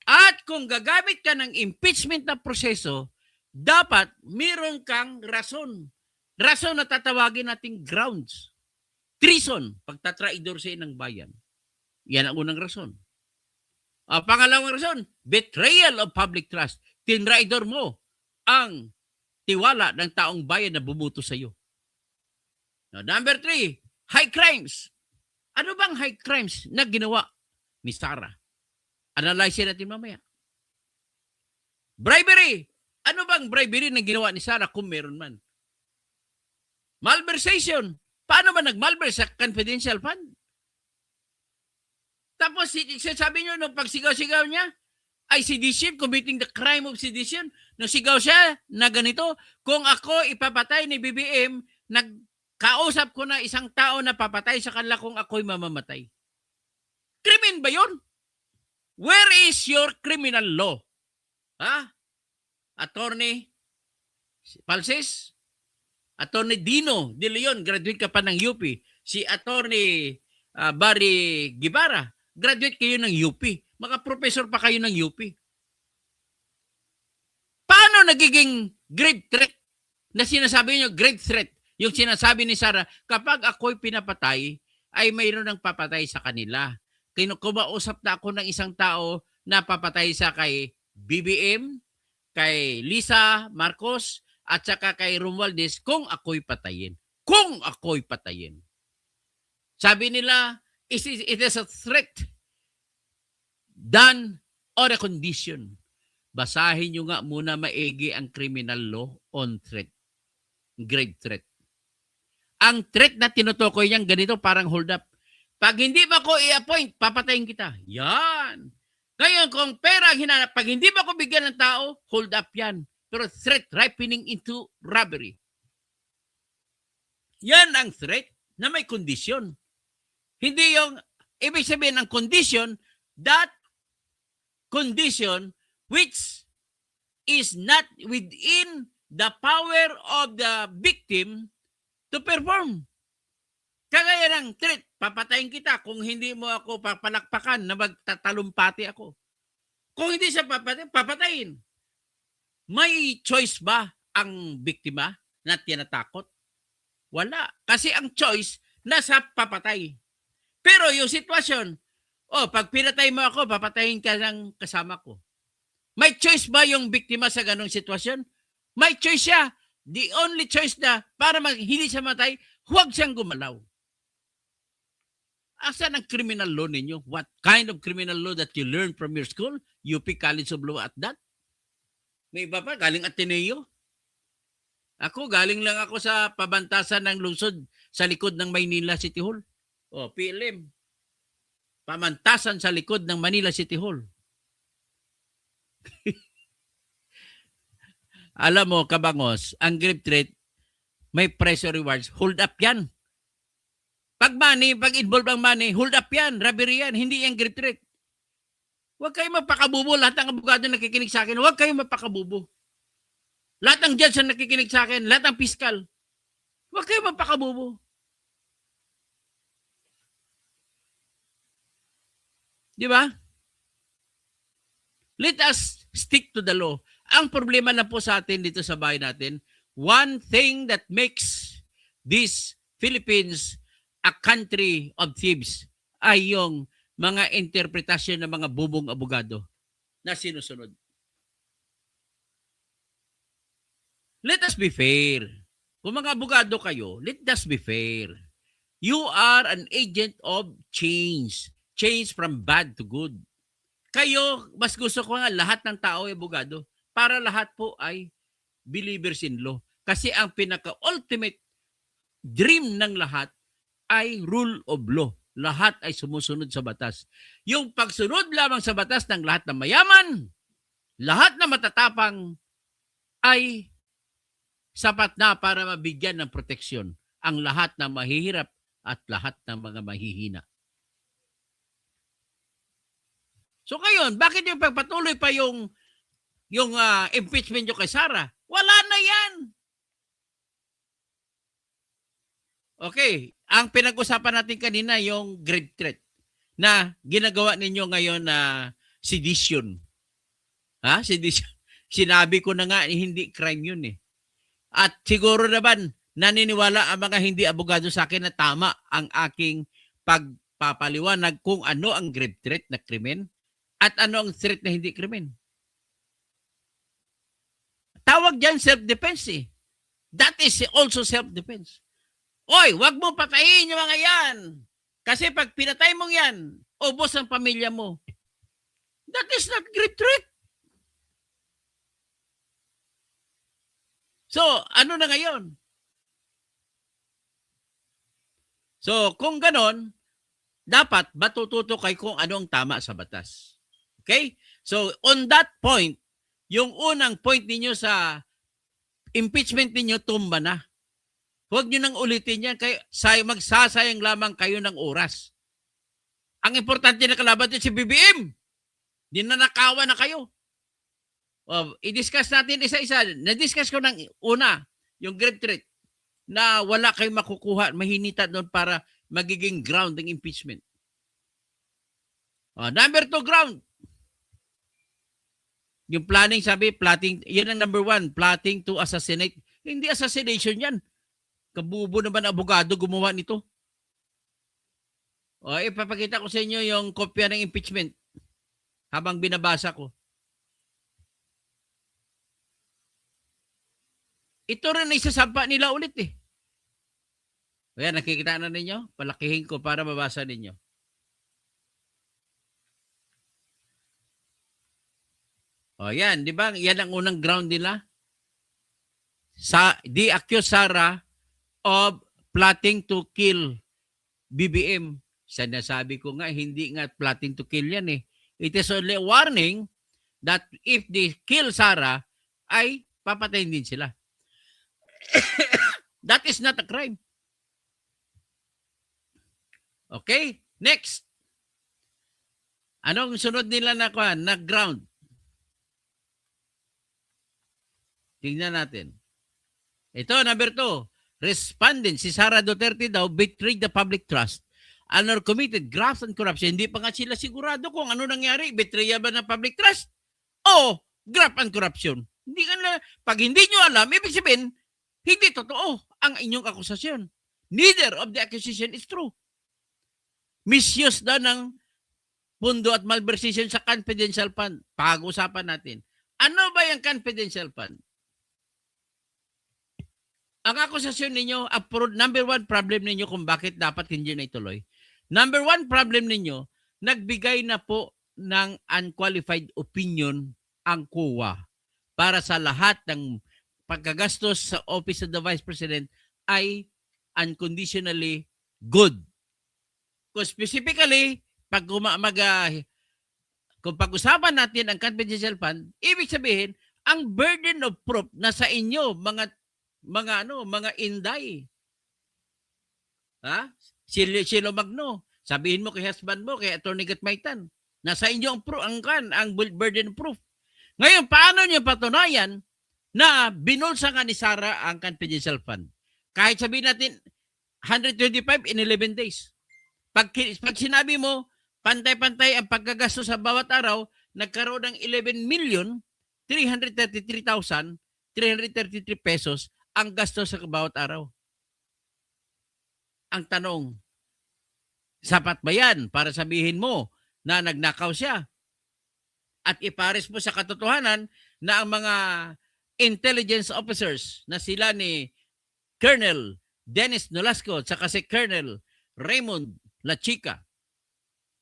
At kung gagamit ka ng impeachment na proseso, dapat meron kang rason. Rason na tatawagin nating grounds. Treason, pagtatraidor sa inang bayan. Yan ang unang rason. Pangalawang rason, betrayal of public trust. Tinraidor mo ang tiwala ng taong bayan na bumuto sa iyo. Number 3, high crimes. Ano bang high crimes na ginawa ni Sara? Analyze natin mamaya. Bribery. Ano bang bribery na ginawa ni Sara kung meron man? Malversation. Paano ba nag-malverse sa confidential fund? Tapos sabi nyo, nung pagsigaw-sigaw niya, ay sedition, committing the crime of sedition. Nung sigaw siya na ganito, kung ako ipapatay ni BBM, nagkausap ko na isang tao na papatay sa kanila kung ako'y mamamatay. Krimen ba yun? Where is your criminal law? Attorney Palses? Attorney Dino De Leon, graduate ka pa ng UP. Si Attorney Barry Guevara, graduate kayo ng UP. Mga professor pa kayo ng UP. Paano nagiging grave threat na sinasabi niyo grave threat? Yung sinasabi ni Sara, kapag ako'y pinapatay, ay mayroon ng papatay sa kanila. Kumausap na ako ng isang tao na papatay sa kay BBM, kay Lisa Marcos, at saka kay Romualdez kung ako'y patayin. Kung ako'y patayin. Sabi nila, it is a threat done on a condition. Basahin nyo nga muna maigi ang criminal law on threat. Grave threat. Ang threat na tinutukoy niyang ganito parang hold up. Pag hindi ba ko i-appoint, papatayin kita. Yan. Ngayon, kung pera ang hinanap, pag hindi ba ko bigyan ng tao, hold up yan. Pero threat ripening into robbery. Yan ang threat na may kondisyon. Hindi yung, ibig sabihin ng condition, that condition which is not within the power of the victim to perform. Kagaya ng threat, papatayin kita kung hindi mo ako papalakpakan na magtatalumpati ako. Kung hindi siya papatayin. May choice ba ang biktima na tinatakot? Wala. Kasi ang choice nasa papatay. Pero yung sitwasyon, pag pinatay mo ako, papatayin ka ng kasama ko. May choice ba yung biktima sa ganong sitwasyon? May choice siya. The only choice na para hindi siya matay, huwag siyang gumalaw. Asan ang criminal law ninyo? What kind of criminal law that you learned from your school? UP College of Law at that? May iba pa, galing Ateneo. Ako, galing lang ako sa pabantasan ng lungsod sa likod ng Maynila City Hall. PLM. Pamantasan sa likod ng Manila City Hall. Alam mo, kabangos, ang grip threat, may pressure rewards. Hold up yan. Pag involve ang money, hold up yan, robbery yan, hindi yan grip threat. Huwag kayo mapakabubo. Lahat ng abogado nakikinig sa akin, huwag kayo mapakabubo. Lahat ng judge na nakikinig sa akin, lahat ng fiscal, huwag kayo mapakabubo. Di ba? Let us stick to the law. Ang problema na po sa atin dito sa bahay natin, one thing that makes this Philippines a country of thieves ay yung mga interpretasyon ng mga bubong abogado na sinusunod. Let us be fair. Kung mga abogado kayo, let us be fair. You are an agent of change. Change from bad to good. Kayo, mas gusto ko nga lahat ng tao ay abogado para lahat po ay believers in law. Kasi ang pinaka-ultimate dream ng lahat ay rule of law. Lahat ay sumusunod sa batas. Yung pagsunod lamang sa batas ng lahat ng mayaman, lahat na matatapang ay sapat na para mabigyan ng proteksyon ang lahat ng mahihirap at lahat ng mga mahihina. So ngayon, bakit yung pagpatuloy pa yung impeachment nyo kay Sara? Wala na yan. Okay, ang pinag-usapan natin kanina yung grave threat na ginagawa ninyo ngayon na sedition. Sedition. Sinabi ko na nga, hindi crime yun eh. At siguro naman, naniniwala ang mga hindi abogado sa akin na tama ang aking pagpapaliwanag kung ano ang grave threat na krimen at ano ang threat na hindi krimen. Tawag dyan self-defense eh. That is also self-defense. Oy, wag mo patayin yung mga yan. Kasi pag pinatay mong yan, ubos ang pamilya mo. That is not grave threat. So, ano na ngayon? So, kung ganon, dapat matututo kayo kung ano ang tama sa batas. Okay? So, on that point, yung unang point ninyo sa impeachment ninyo, tumba na. Huwag nyo nang ulitin yan. Magsasayang lamang kayo ng oras. Ang importante na kalaban din si BBM. Dinanakawan na kayo. I-discuss natin isa-isa. Na-discuss ko ng una, yung grave threat, na wala kayong makukuha, mahinita doon para magiging ground ng impeachment. Number 2 ground. Yung planning, plotting, yan ang number 1, plotting to assassinate. Hindi assassination yan. Kabubo naman abogado gumawa nito. Ipapakita ko sa inyo yung kopya ng impeachment habang binabasa ko. Ito rin ay isasampa nila ulit eh. Ayan, nakikita na ninyo? Palakihin ko para mabasa ninyo. Yan, di ba? Yan ang unang ground nila. They accuse Sara of plotting to kill BBM. Sinasabi ko nga, hindi nga plotting to kill yan eh. It is only a warning that if they kill Sara, ay papatayin din sila. That is not a crime. Okay? Next. Anong sunod nila na ground? Tingnan natin. Ito, number 2. Respondent, si Sara Duterte daw betrayed the public trust and are committed graft and corruption. Hindi pa nga sila sigurado kung ano nangyari. Betrayal ba ng public trust o graft and corruption? Hindi ka na, pag hindi nyo alam, ibig sabihin, hindi totoo ang inyong akusasyon. Neither of the accusation is true. Misuse daw ng pundo at malversation sa confidential fund. Pag-usapan natin. Ano ba yung confidential fund? Ang akusasyon ninyo, number 1 problem ninyo kung bakit dapat hindi na ituloy. Number 1 problem ninyo, nagbigay na po ng unqualified opinion ang COA para sa lahat ng pagkagastos sa Office of the Vice President ay unconditionally good. Kung specifically, kung pag-usapan natin ang confidential fund, ibig sabihin, ang burden of proof na sa inyo, mga inday. Ha? Silo Magno. Sabihin mo kay husband mo, kay Attorney Gatmaitan, nasa inyo ang burden of proof. Ngayon, paano niyo patunayan na binulsa nga ni Sara ang confidential fund? Kahit sabihin natin 125 in 11 days. Pag sinabi mo, pantay-pantay ang paggagastos sa bawat araw, nagkaroon ng 11,333,333 pesos ang gastos sa bawat araw. Ang tanong, sapat ba yan para sabihin mo na nagnakaw siya? At ipares mo sa katotohanan na ang mga intelligence officers na sila ni Colonel Dennis Nolasco at saka si Colonel Raymond Lachica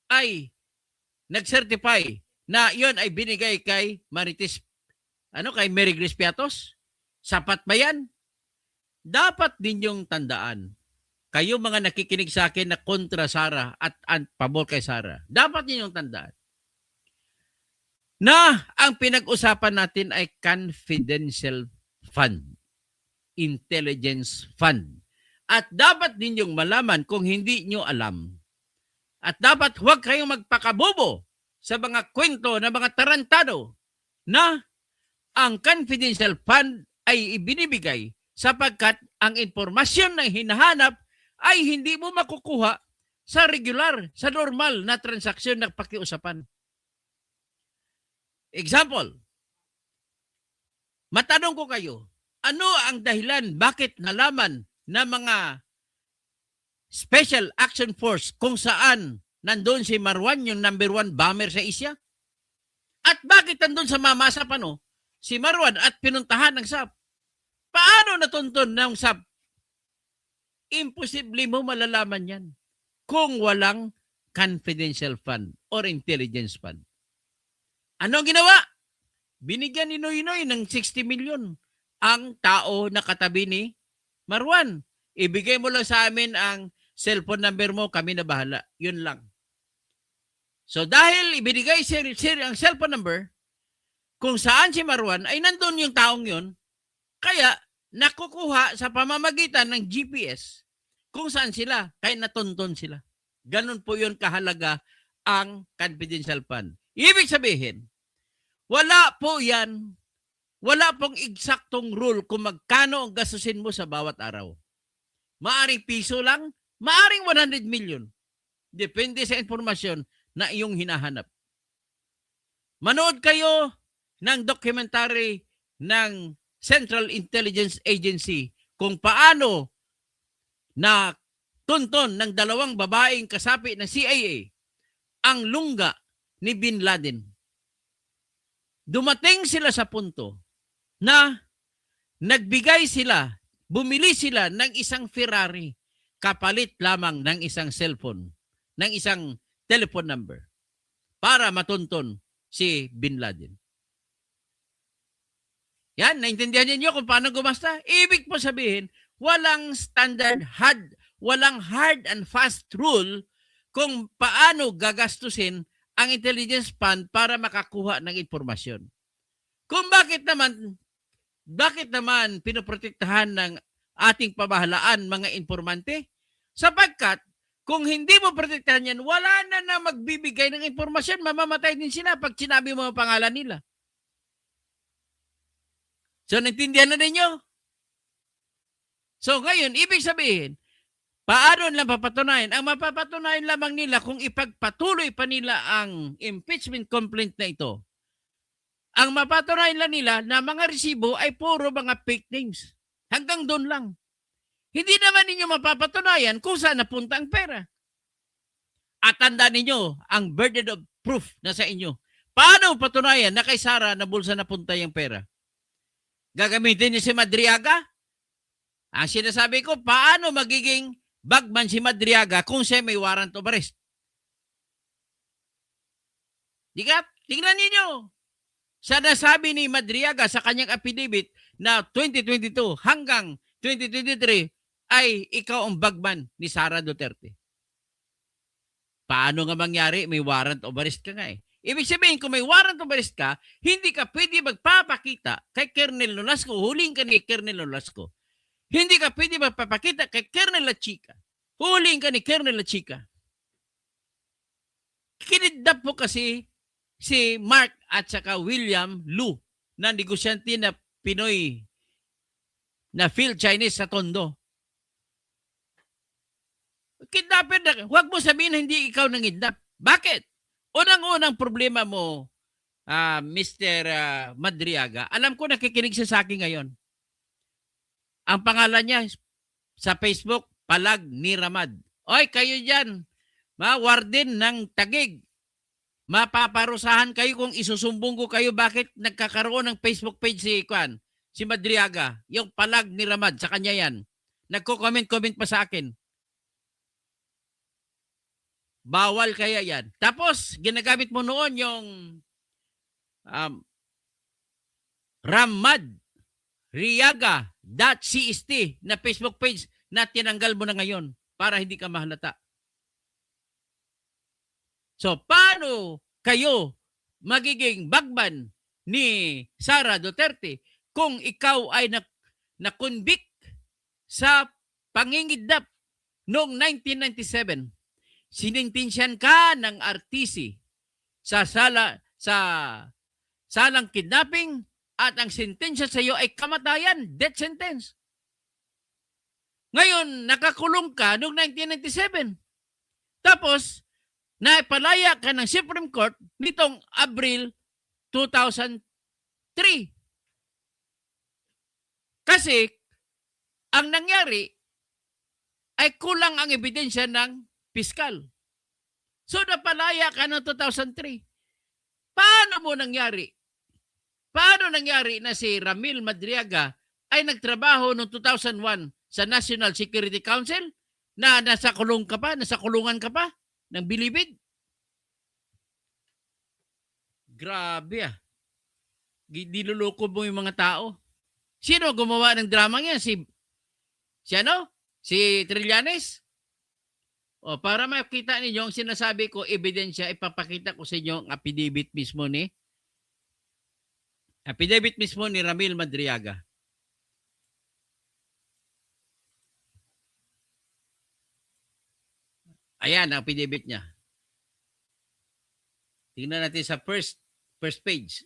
ay nag-certify na yon ay binigay kay kay Mary Grace Piatos? Sapat ba yan? Dapat ninyong tandaan, kayo mga nakikinig sa akin na kontra Sara at pabor kay Sara, dapat ninyong tandaan na ang pinag-usapan natin ay confidential fund, intelligence fund. At dapat ninyong malaman kung hindi nyo alam. At dapat huwag kayong magpakabobo sa mga kwento na mga tarantado na ang confidential fund ay ibinibigay sapagkat ang impormasyon na hinahanap ay hindi mo makukuha sa regular, sa normal na transaksyon na pakiusapan. Example, matanong ko kayo, ano ang dahilan bakit nalaman na mga Special Action Force kung saan nandun si Marwan, yung number 1 bomber sa Asia? At bakit nandun sa Mamasa si Marwan at pinuntahan ng SAP? Paano natuntun ng SAP? Imposible mo malalaman yan kung walang confidential fund or intelligence fund. Ano ang ginawa? Binigyan ni Noynoy ng 60 million ang tao na katabi ni Marwan. Ibigay mo lang sa amin ang cellphone number mo, kami na bahala. Yun lang. So dahil ibinigay ang cellphone number, kung saan si Marwan ay nandun yung taong yun, kaya nakukuha sa pamamagitan ng GPS kung saan sila, kaya natuntun sila. Ganun po yun kahalaga ang confidential fund. Ibig sabihin, wala po yan, wala pong eksaktong rule kung magkano ang gastusin mo sa bawat araw. Maaring piso lang, maaring 100 million. Depende sa informasyon na iyong hinahanap. Manood kayo ng documentary ng Central Intelligence Agency kung paano na tunton ng 2 babaeng kasapi ng CIA ang lungga ni Bin Laden. Dumating sila sa punto na bumili sila ng isang Ferrari kapalit lamang ng isang cellphone, ng isang telephone number para matunton si Bin Laden. Yan, naintindihan niyo kung paano gumasta? Ibig po sabihin, walang walang hard and fast rule kung paano gagastusin ang intelligence fund para makakuha ng impormasyon. Kung bakit naman pinoprotektahan ng ating pamahalaan mga informante? Sapagkat kung hindi mo protektahan yan, wala na magbibigay ng impormasyon, mamamatay din sila pag sinabi mo ang pangalan nila. So, naintindihan na ninyo? So, ngayon, ibig sabihin, paano nila papatunayan? Ang mapapatunayan lamang nila kung ipagpatuloy pa nila ang impeachment complaint na ito. Ang mapatunayan lang nila na mga resibo ay puro mga fake names. Hanggang doon lang. Hindi naman ninyo mapapatunayan kung saan napunta ang pera. At tandaan ninyo, ang burden of proof na sa inyo. Paano patunayan na kay Sara na bulsa napunta yung pera? Gagamitin niyo si Madriaga? Ang sinasabi ko, paano magiging bagman si Madriaga kung siya may warrant of arrest? Tingnan ninyo. Sa nasabi ni Madriaga sa kanyang affidavit na 2022 hanggang 2023 ay ikaw ang bagman ni Sara Duterte. Paano nga mangyari? May warrant of arrest ka nga eh. Ibig sabihin, kung may warrant of arrest ka, hindi ka pwede magpapakita kay Colonel Nolasco. Huling ka ni Colonel Nolasco. Hindi ka pwede magpapakita kay Colonel La Chica. Huling ka ni Colonel La Chica. Kinidnap po kasi si Mark at saka William Lu na negosyante na Pinoy na field Chinese sa Tondo. Kidnapper na. Huwag mo sabihin na hindi ikaw nangidnap. Bakit? Unang-unang problema mo, Mr. Madriaga, alam ko nakikinig siya sa akin ngayon. Ang pangalan niya sa Facebook, Palag ni Ramad. Oy, kayo dyan, warden ng Tagig. Mapaparusahan kayo kung isusumbong ko kayo bakit nagkakaroon ng Facebook page si Madriaga. Yung Palag ni Ramad, sa kanya yan. Nagko-comment pa sa akin. Bawal kaya yan. Tapos, ginagamit mo noon yung ramadriaga.cst na Facebook page na tinanggal mo na ngayon para hindi ka mahalata. So, paano kayo magiging bagman ni Sara Duterte kung ikaw ay na-convict sa pangingidnap noong 1997? Sinintensyan ka ng RTC sa salang kidnapping at ang sentensya sa iyo ay kamatayan, death sentence. Ngayon, nakakulong ka noong 1997. Tapos, naipalaya ka ng Supreme Court nitong Abril 2003. Kasi, ang nangyari ay kulang ang ebidensya ng piskal. So, napalaya ka noong 2003. Paano nangyari na si Ramil Madriaga ay nagtrabaho noong 2001 sa National Security Council na nasa kulungan ka pa ng bilibid? Grabe ah. Diluloko mo yung mga tao. Sino gumawa ng drama niya? Si Trillanes? O, para makita ninyo, ang sinasabi ko, ebidensya, ipapakita ko sa inyo ang affidavit mismo ni Ramil Madriaga. Ayan, ang affidavit niya. Tingnan natin sa first page.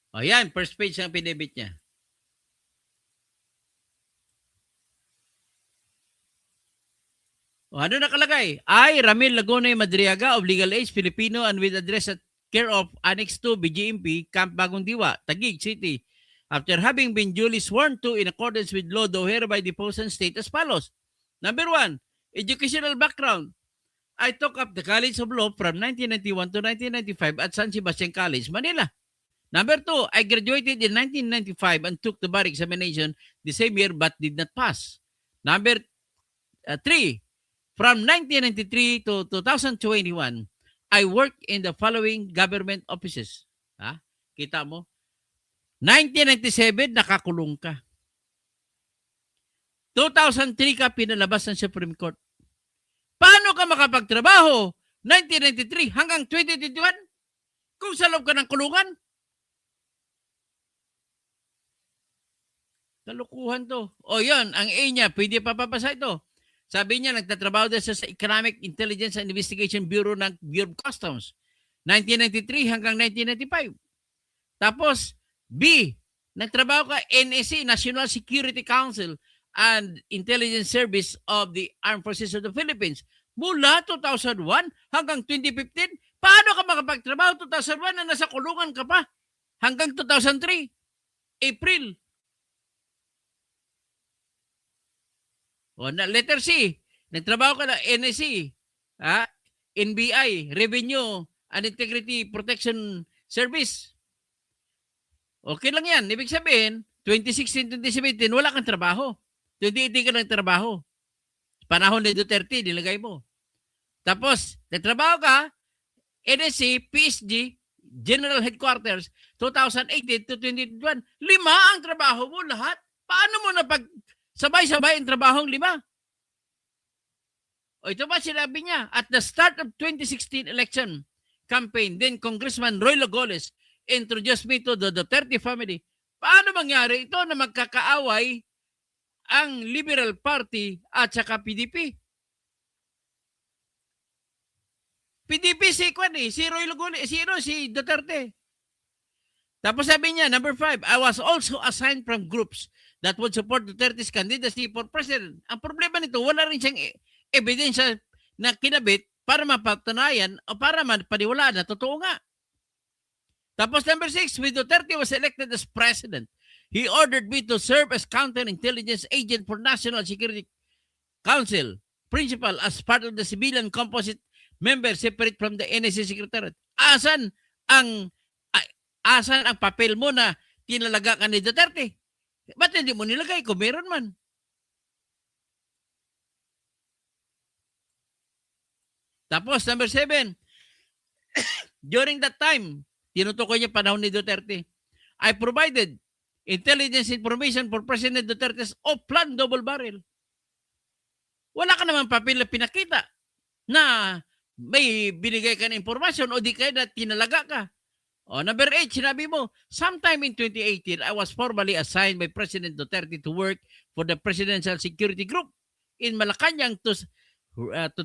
Ayan, first page ng affidavit niya. O, ano nakalagay? I, Ramil Lagunay Madriaga of Legal Age, Filipino, and with address at care of Annex 2, BGMP, Camp Bagong Diwa, Taguig City. After having been duly sworn to in accordance with law, do hereby depose and state as follows. Number 1, educational background. I took up the College of Law from 1991 to 1995 at San Sebastian College, Manila. Number 2, I graduated in 1995 and took the bar examination the same year but did not pass. Number 3, from 1993 to 2021, I worked in the following government offices. Kita mo? 1997, nakakulong ka. 2003 ka pinalabas ng Supreme Court. Paano ka makapagtrabaho 1993 hanggang 2021 kung sa loob ka ng kulungan? Kalukuhan to. O yun, ang A niya, pwede pa papasa ito. Sabi niya, nagtatrabaho din siya sa Economic Intelligence and Investigation Bureau ng Bureau of Customs. 1993 hanggang 1995. Tapos, B, nagtrabaho ka NSC, National Security Council and Intelligence Service of the Armed Forces of the Philippines. Mula 2001 hanggang 2015, paano ka makapagtrabaho 2001 na nasa kulungan ka pa? Hanggang 2003, April. O, letter C, nagtrabaho ka na NSC, NBI, Revenue and Integrity Protection Service. Okay lang yan. Ibig sabihin, 2016-2017, wala kang trabaho. 2018 ka lang trabaho. Panahon ni Duterte, nilagay mo. Tapos, nagtrabaho ka, NSC, PSG, General Headquarters, 2018 to 2021. 5 ang trabaho mo lahat. Paano mo na pag sabay-sabay ang trabahong 5? O ito ba sinabi niya? At the start of 2016 election campaign, then Congressman Roy Lagoles introduced me to the Duterte family. Paano mangyari ito na magkakaaway ang Liberal Party at saka PDP? PDP si Roy Lagoles, si Duterte. Tapos sabi niya, number 5, I was also assigned from groups that would support Duterte's candidacy for president. Ang problema nito, wala rin siyang ebidensya na kinabit para mapatunayan o para mapaniwalaan na totoo nga. Tapos number 6, when Duterte was elected as president, he ordered me to serve as counterintelligence agent for National Security Council, principal as part of the civilian composite member separate from the NSC Secretariat. Asan ang papel mo na tinalaga ka ni Duterte? Ba't hindi mo nilagay kung meron man? Tapos, number 7, during that time, tinutukoy niya panahon ni Duterte, I provided intelligence information for President Duterte's off-plan double barrel. Wala ka naman papel na pinakita na may binigay ka na informasyon o di kaya na tinalaga ka. O, number 8, sinabi mo, sometime in 2018, I was formally assigned by President Duterte to work for the Presidential Security Group in Malacanang to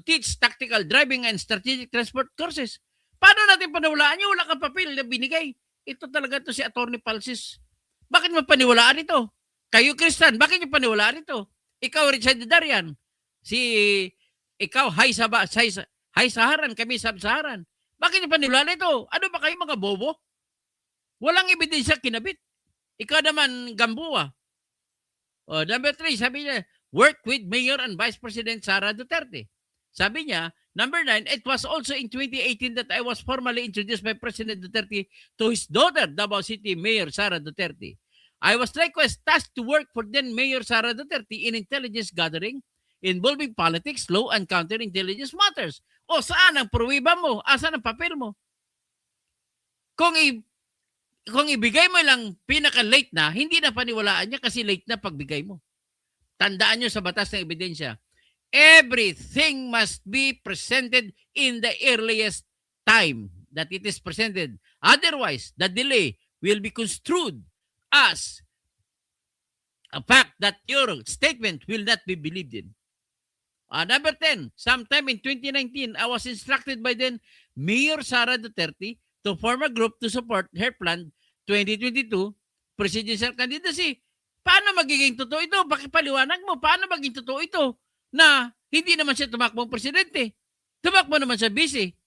teach tactical driving and strategic transport courses. Paano natin paniwalaan niyo? Wala kang papel na binigay. Ito talaga to si Atty. Palsis. Bakit mo paniwalaan ito? Kayo, Kristan, bakit niyo paniwalaan ito? Ikaw, Richard Darian. Ikaw, High Saharan, kami Sub-Saharan. Bakit niyo paniwalaan ito? Ano ba kayo mga bobo? Walang ebidensya kinabit. Ikaw naman, Gamboa. O, number 3, sabi niya, work with Mayor and Vice President Sara Duterte. Sabi niya, number 9, it was also in 2018 that I was formally introduced by President Duterte to his daughter, Davao City Mayor Sara Duterte. I was likewise tasked to work for then Mayor Sara Duterte in intelligence gathering involving politics, law, and counterintelligence matters. O saan ang pruwiba mo? Asan ang papel mo? Kung ibigay mo lang pinaka-late na, hindi na paniwalaan niya kasi late na pagbigay mo. Tandaan nyo sa batas ng ebidensya, everything must be presented in the earliest time that it is presented. Otherwise, the delay will be construed as a fact that your statement will not be believed in. Number 10, sometime in 2019, I was instructed by then Mayor Sara Duterte to form a group to support her planned 2022 presidential candidacy. Paano magiging totoo ito? Pakipaliwanag mo. Paano magiging totoo ito na hindi naman siya tumakbong presidente? Tumakbo naman siya vice.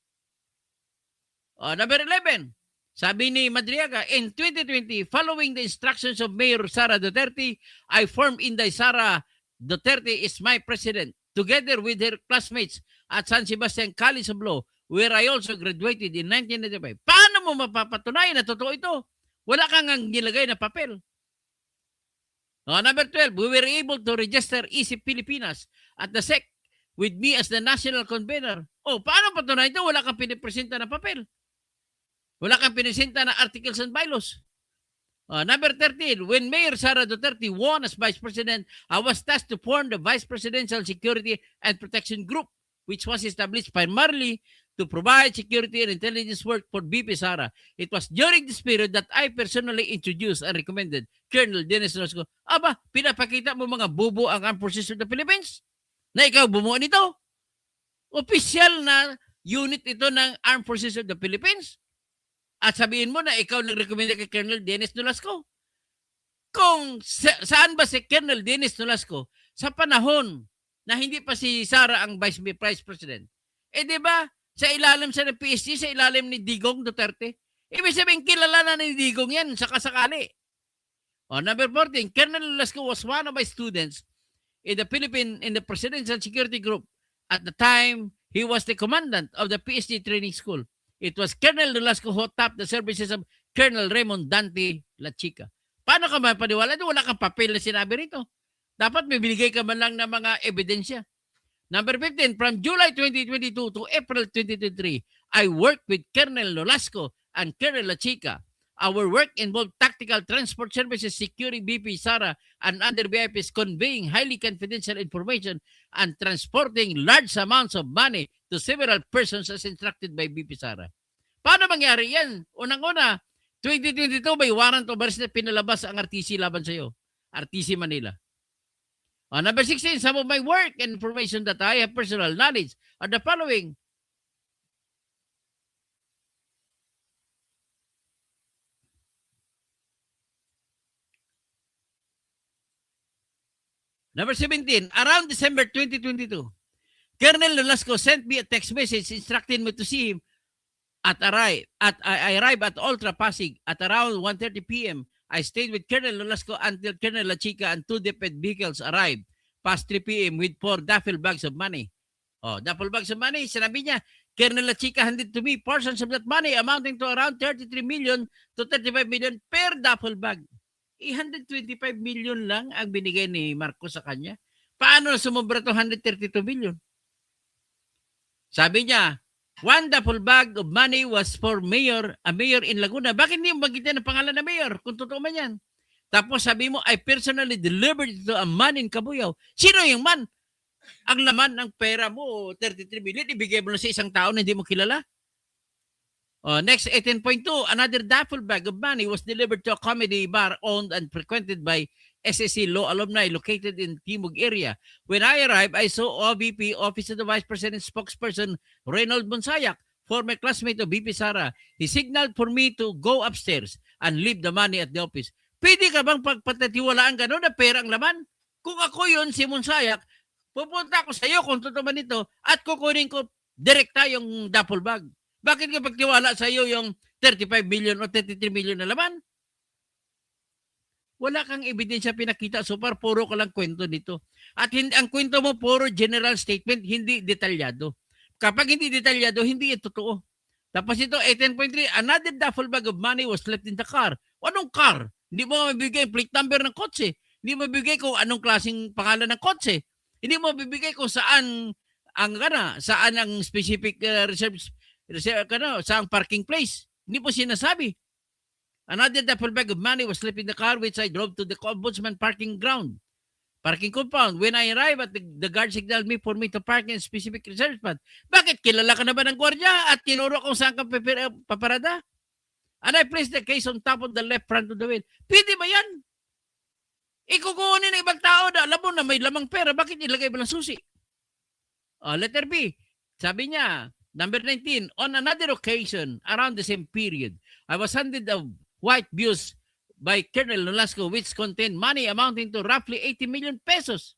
Number 11, sabi ni Madriaga, in 2020, following the instructions of Mayor Sara Duterte, I formed Inday Sara Duterte is my president, together with her classmates at San Sebastian College of Law, where I also graduated in 1995. Paano mo mapapatunayan na totoo ito? Wala kang nilagay na papel. Number 12, we were able to register EC Pilipinas at the SEC with me as the national convener. Paano patunayan ito? Wala kang pinipresenta na papel. Wala kang pinipresenta na articles and bylaws. Number 13, when Mayor Sara Duterte won as Vice President, I was tasked to form the Vice Presidential Security and Protection Group, which was established primarily to provide security and intelligence work for VP Sara. It was during this period that I personally introduced and recommended Colonel Dennis Rosco. Pinapakita mo mga bubo ang Armed Forces of the Philippines? na ikaw bumuo nito. Opisyal na unit ito ng Armed Forces of the Philippines. At sabihin mo na ikaw nag-recommend kay Colonel Dennis Nolasco. Kung saan ba si Colonel Dennis Nolasco sa panahon na hindi pa si Sara ang Vice President? Di ba, sa ilalim sa PSG, sa ilalim ni Digong Duterte, ibig sabihin kilala na ni Digong yan sa kasakali. Number 14, Colonel Nolasco was one of my students in the Presidential Security Group. At the time, he was the commandant of the PSG training school. It was Colonel Nolasco who tapped the services of Colonel Raymond Dante La Chica. Paano ka mapaniwala? Wala kang papel na sinabi rito. Dapat may binigay ka man lang ng mga ebidensya. Number 15, from July 2022 to April 2023, I worked with Colonel Nolasco and Colonel La Chica. Our work involved tactical transport services, securing BP Sara and other VIPs, conveying highly confidential information, and transporting large amounts of money to several persons as instructed by BP Sara. Paano mangyari yan? Unang-una, 2022 may warrant of arrest na pinalabas ang RTC laban sa iyo. RTC Manila. Number 16, some of my work and information that I have personal knowledge are the following. Number 17, around December 2022, Colonel Nolasco sent me a text message instructing me to see him I arrived at Ultra Pasig at around 1:30 p.m. I stayed with Colonel Nolasco until Colonel La Chica and 2 DepEd vehicles arrived past 3 p.m. with 4 duffel bags of money. Duffel bags of money, sinabi niya, Colonel La Chica handed to me portions of that money amounting to around 33 million to 35 million per duffel bag. 125 million lang ang binigay ni Marcos sa kanya. Paano sumobra to 132 million? Sabi niya, 1 duffel bag of money was for a mayor in Laguna. Bakit hindi mo magitin ang pangalan ng mayor kung totoo man yan? Tapos sabi mo, I personally delivered it to a man in Cabuyao. Sino yung man? Ang laman ng pera mo, 33 million, ibigay mo na sa isang tao na hindi mo kilala? Next, 18.2, another duffel bag of money was delivered to a comedy bar owned and frequented by SSC Law alumni located in Timog area. When I arrived, I saw OVP, Office of the Vice President spokesperson, Reynold Bonsayak, former classmate of VP Sara. He signaled for me to go upstairs and leave the money at the office. Pwede ka bang pagpatatiwalaan gano'n na pera ang laman? Kung ako yun, si Bonsayak, pupunta ako sa iyo kung totoo man ito at kukunin ko direkta yung duffel bag. Bakit ka pagtiwala sa iyo yung 35 million o 33 million na laman? Wala kang ebidensya pinakita. So far, puro ka lang kwento dito. At ang kwento mo, puro general statement, hindi detalyado. Kapag hindi detalyado, hindi ito totoo. Tapos ito, 18.3, another duffel bag of money was left in the car. Anong car? Hindi mo mabibigay plate number ng kotse. Hindi mo mabibigay kung anong klaseng pangalan ng kotse. Hindi mo mabibigay kung saan ang specific saan parking place. Hindi po sinasabi. Another duffel bag of money was left in the car which I drove to the Ombudsman parking compound. When I arrived at the guard signaled me for me to park in a specific reserve spot. Bakit? Kilala ka na ba ng gwardiya at tinuro kung saan ka paparada? And I placed the case on top of the left front of the wheel. Pwede ba yan? Ikukunin ng ibang tao na alam mo na may lamang pera. Bakit ilagay ba ng susi? Letter B. Sabi niya, number 19, on another occasion, around the same period, I was handed a white bus by Colonel Nolasco which contained money amounting to roughly 80 million pesos.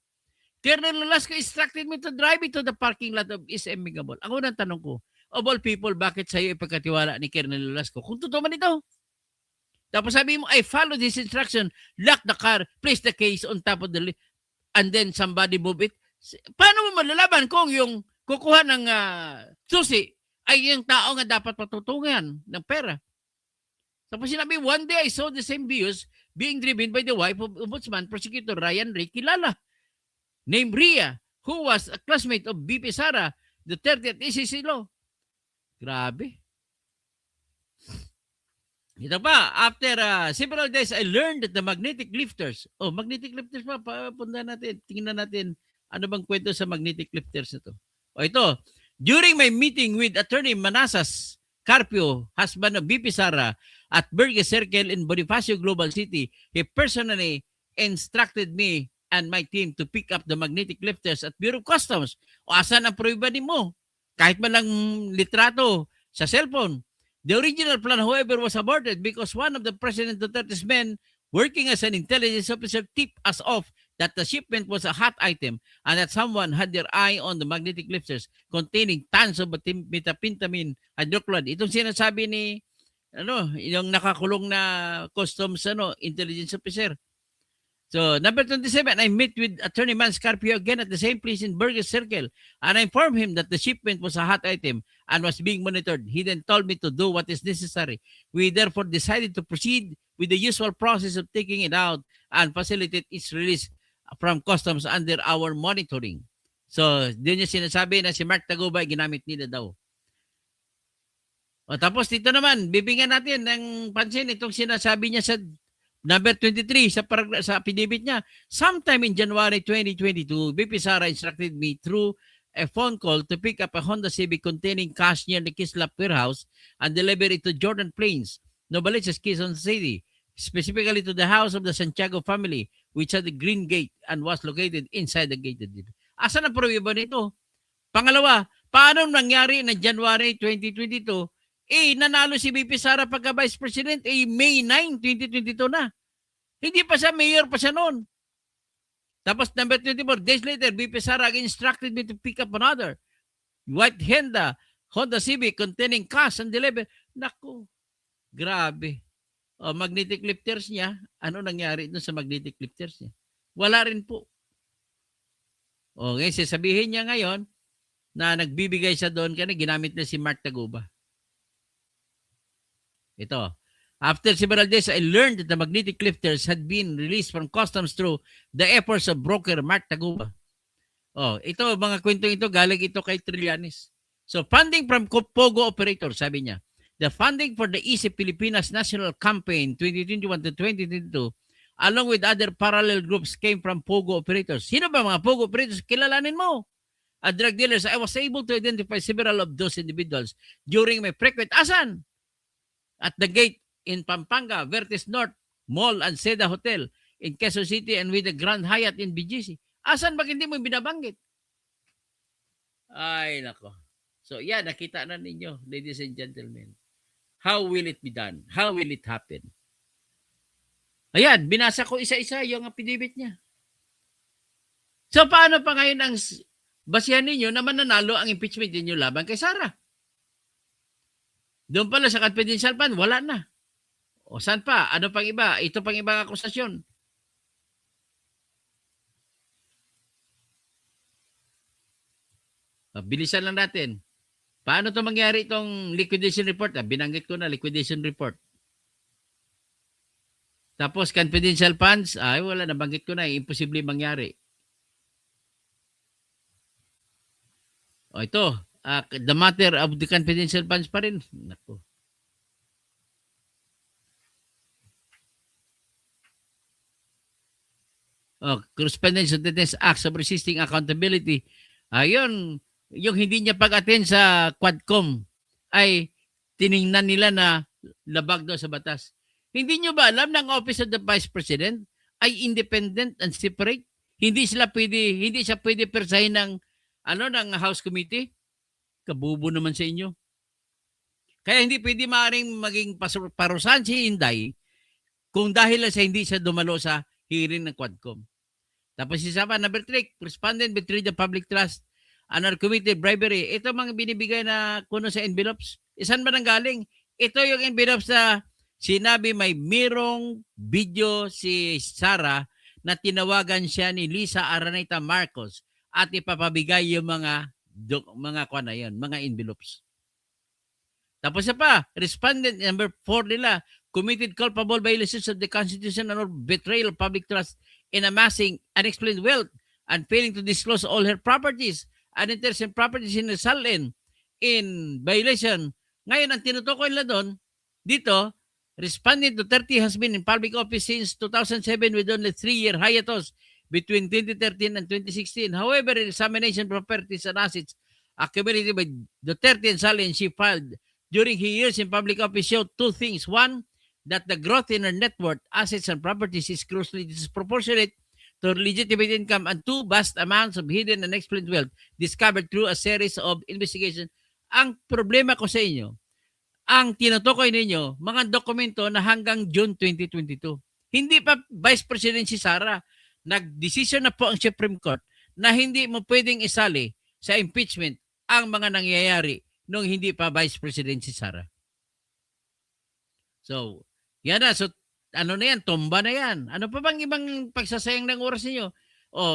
Colonel Nolasco instructed me to drive it to the parking lot of SM Megaball. Ang unang tanong ko, of all people, bakit sa'yo ipagkatiwala ni Colonel Nolasco? Kung totoo man ito. Tapos sabi mo, I followed his instruction, lock the car, place the case on top of the lift, and then somebody move it. Paano mo malalaban kung yung kukuha ng susi ay yung tao nga dapat patutungan ng pera? Tapos sinabi, one day I saw the same bus being driven by the wife of Ombudsman Prosecutor Ryan Ray Kilala, named Ria, who was a classmate of BP Sara, the 30th ECC Law. Grabe. Ito pa, after several days, I learned that the magnetic lifters, magnetic lifters pa, papunta natin, tingnan natin, ano bang kwento sa magnetic lifters na to? Ito, during my meeting with Attorney Manasas Carpio, husband of BP Sara, at Burgess Circle in Bonifacio Global City, he personally instructed me and my team to pick up the magnetic lifters at Bureau of Customs. O asan ang prueba mo? Kahit man lang litrato sa cellphone. The original plan, however, was aborted because one of the President Duterte's men working as an intelligence officer tipped us off that the shipment was a hot item and that someone had their eye on the magnetic lifters containing tons of methamphetamine hydrochloride. Itong sinasabi ni yung nakakulong na customs intelligence officer. So, number 27, I met with Attorney Man Scarpio again at the same place in Burgess Circle and I informed him that the shipment was a hot item and was being monitored. He then told me to do what is necessary. We therefore decided to proceed with the usual process of taking it out and facilitate its release from customs under our monitoring. So, din yung sinasabi na si Mark Taguba ginamit nila daw. O, tapos dito naman, bibigyan natin ng pansin itong sinasabi niya sa number 23 sa affidavit niya. Sometime in January 2022, BP Sara instructed me through a phone call to pick up a Honda Civic containing cash near the Kislap warehouse and deliver it to Jordan Plains, Novaliches, Quezon City, specifically to the house of the Santiago family, which had the green gate and was located inside the gated deed. Asan ang pruweba nito? Pangalawa, paano nangyari na January 2022, nanalo si BP Sara pagka Vice President, May 9, 2022 na. Hindi pa siya, mayor pa siya noon. Tapos number 24, days later, BP Sara again instructed me to pick up another white Honda Civic containing cash and deliver. Naku, grabe. O, magnetic lifters niya, ano nangyari doon sa magnetic lifters niya? Wala rin po. Okay, sasabihin niya ngayon na nagbibigay siya doon kasi ginamit na si Mark Taguba. Ito. After several days, I learned that the magnetic lifters had been released from customs through the efforts of broker Mark Taguba. Oh, ito, mga kwentong ito, galing ito kay Trillanes. So, funding from Pogo operator, sabi niya. The funding for the Easy Pilipinas National Campaign 2021 to 2022, along with other parallel groups, came from Pogo operators. Sino ba mga Pogo operators? Kilalanin mo. Drug dealers. I was able to identify several of those individuals during my frequent asan? At the gate in Pampanga, Vertis North Mall and Seda Hotel in Quezon City and with the Grand Hyatt in BGC. Asan ba hindi mo binabanggit? Ay, nako. So, yan, nakita na ninyo, ladies and gentlemen. How will it be done? How will it happen? Ayan, binasa ko isa-isa yung affidavit niya. So, paano pa ngayon ang basihan ninyo na mananalo ang impeachment ninyo laban kay Sara? Doon pala sa confidential fund, wala na. O saan pa? Ano pang iba? Ito pang ibang akusasyon. Bilisan lang natin. Paano to mangyari itong liquidation report? Binanggit ko na, liquidation report. Tapos confidential funds, wala, nabanggit ko na, imposible mangyari. O ito, the matter of the confidential funds pa rin. Naku. Correspondence of the acts of resisting accountability. Ayun, yung hindi niya pag-attend sa Quadcom ay tiningnan nila na labag daw sa batas. Hindi nyo ba alam ng Office of the Vice President ay independent and separate? Hindi siya pwede persahin ng ng House Committee. Kabubo naman sa inyo. Kaya hindi pwede maaaring maging parusahan si Inday kung dahil sa hindi siya dumalo sa hearing ng Quadcom. Tapos isama, number 3, respondent betrayed the public trust and are committed bribery. Ito mga binibigay na kuno sa envelopes. Isan ba nang galing? Ito yung envelopes na sinabi may mirong video si Sara na tinawagan siya ni Lisa Araneta Marcos at ipapabigay yung mga envelopes. Tapos pa, respondent number 4 nila, committed culpable violations of the Constitution or betrayal of public trust in amassing unexplained wealth and failing to disclose all her properties and interest in properties in resulting in violation. Ngayon, ang tinutukoy nila doon, dito, respondent Duterte has been in public office since 2007 with only 3-year hiatus between 2013 and 2016. However, in examination of properties and assets accumulated by Duterte and Salen, she filed during her years in public office showed two things. One, that the growth in her net worth, assets, and properties is grossly disproportionate to legitimate income, and 2, vast amounts of hidden and unexplained wealth discovered through a series of investigations. Ang problema ko sa inyo, ang tinutukoy ninyo, mga dokumento na hanggang June 2022. Hindi pa Vice President si Sara. Nag-decision na po ang Supreme Court na hindi mo pwedeng isali sa impeachment ang mga nangyayari nung hindi pa Vice President si Sara. So, yan na. So, ano na yan? Tumba na yan. Ano pa bang ibang pagsasayang ng oras niyo?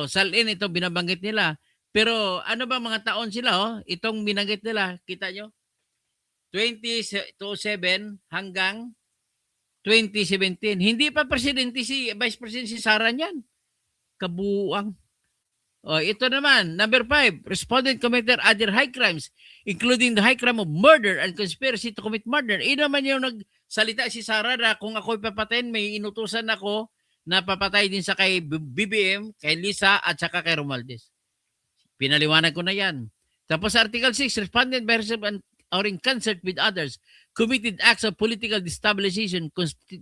Salin ito, binabanggit nila. Pero ano ba mga taon sila? Itong binanggit nila, kita nyo? 2007 hanggang 2017. Hindi pa Vice President si Sara niyan. Kabuang. Ito naman, number 5, respondent committed other high crimes, including the high crime of murder and conspiracy to commit murder. Ino naman yung nagsalita si Sara na kung ako'y papatayin, may inutusan ako na papatay din sa kay BBM, kay Lisa, at saka kay Romualdez. Pinaliwanag ko na yan. Tapos Article 6, respondent by herself or in concert with others committed acts of political destabilization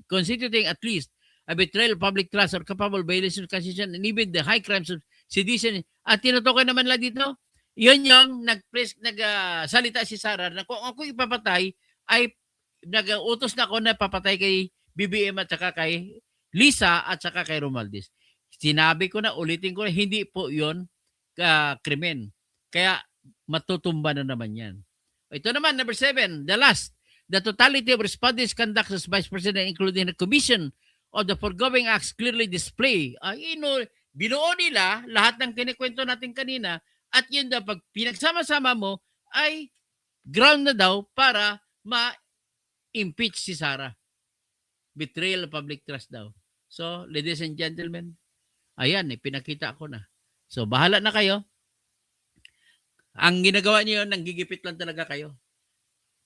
constituting at least a betrayal of public trust or capable violation of constitution and even the high crimes of sedition. At tinutukoy naman lang dito, yun yung nagsalita si Sara na kung ako ipapatay ay nag-utos na ako na papatay kay BBM at saka kay Lisa at saka kay Romualdez. Sinabi ko na, ulitin ko na, hindi po yun krimen. Kaya matutumba na naman yan. Ito naman, number 7, the last. The totality of respondents conducts as Vice President, including the commission of the foregoing acts, clearly display. Binuo nila lahat ng kinikwento natin kanina at yun daw, pag pinagsama-sama mo, ay ground na daw para ma-impeach si Sara. Betrayal of public trust daw. So, ladies and gentlemen, ayan, pinakita ko na. So, bahala na kayo. Ang ginagawa niyo, nanggigipit lang talaga kayo.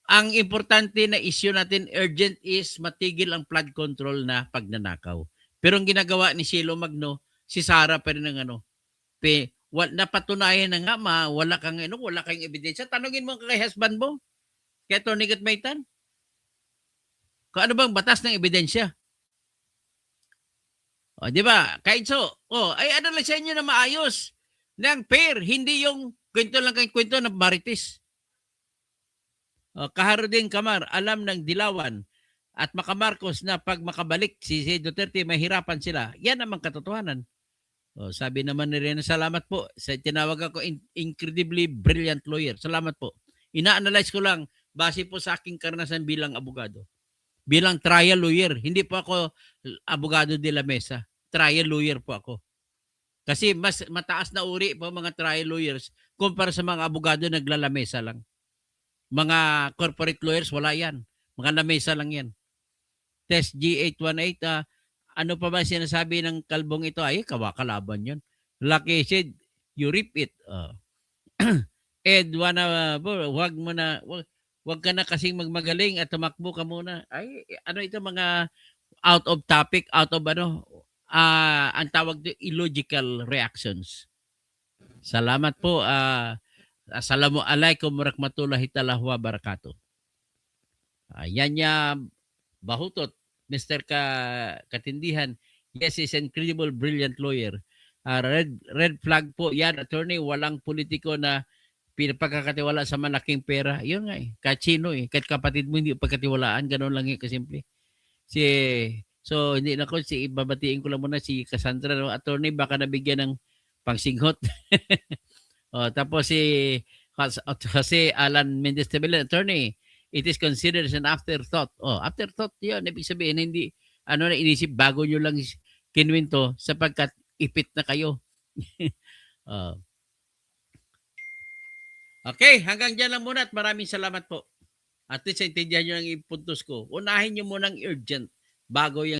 Ang importante na issue natin, urgent, is matigil ang flood control na pagnanakaw. Pero ang ginagawa ni Sheila Magno, si Sara pa rin ng napatunayan na nga, wala kang ebidensya. Tanungin mo kay husband mo, kay Tony Gatmaitan, kung ano bang batas ng ebidensya. Di ba? Kainso, ay ano lang sa inyo na maayos, ng fair, hindi yung kwento lang kay kwento na marites. Kaharudin Kamar, alam ng Dilawan at Makamarcos na pag makabalik si Duterte, mahirapan sila. Yan naman katotohanan. Sabi naman ni Rena, salamat po. Tinawag ako incredibly brilliant lawyer. Salamat po. Ina-analyze ko lang base po sa aking karanasan bilang abogado. Bilang trial lawyer. Hindi po ako abogado de la mesa. Trial lawyer po ako. Kasi mas mataas na uri po mga trial lawyers kumpara sa mga abogado naglalamesa lang. Mga corporate lawyers, wala yan. Mga lamesa lang yan. Test G818, ano pa ba sinasabi ng kalbong ito? Ay, kalaban yun. Lucky said, you rip it. Ed, wag ka na kasing magmagaling at tumakbo ka muna. Ay, ano ito mga out of topic, out of ang tawag do illogical reactions. Salamat po. Assalamualaikum warahmatullahi wabarakatuh. Yan niya bahutot, Mr. Katindihan. Yes, he's an incredible, brilliant lawyer. Red flag po. Yan, attorney, walang politiko na pinapagkakatiwala sa malaking pera. Yun nga kahit sino kahit kapatid mo hindi pagkatiwalaan. Ganun lang kasimple. So, hindi na ko, ibabatiin ko lang muna si Cassandra, attorney, baka nabigyan ng pangsinghot. Tapos si Alan Mendez Tebelen, attorney, it is considered as an afterthought. Afterthought yun. Ibig sabihin, hindi, inisip, bago nyo lang kinwento sapagkat ipit na kayo. Okay, hanggang dyan lang muna at maraming salamat po. At least, intindihan nyo ang ipuntos ko. Unahin nyo munang urgent bago yung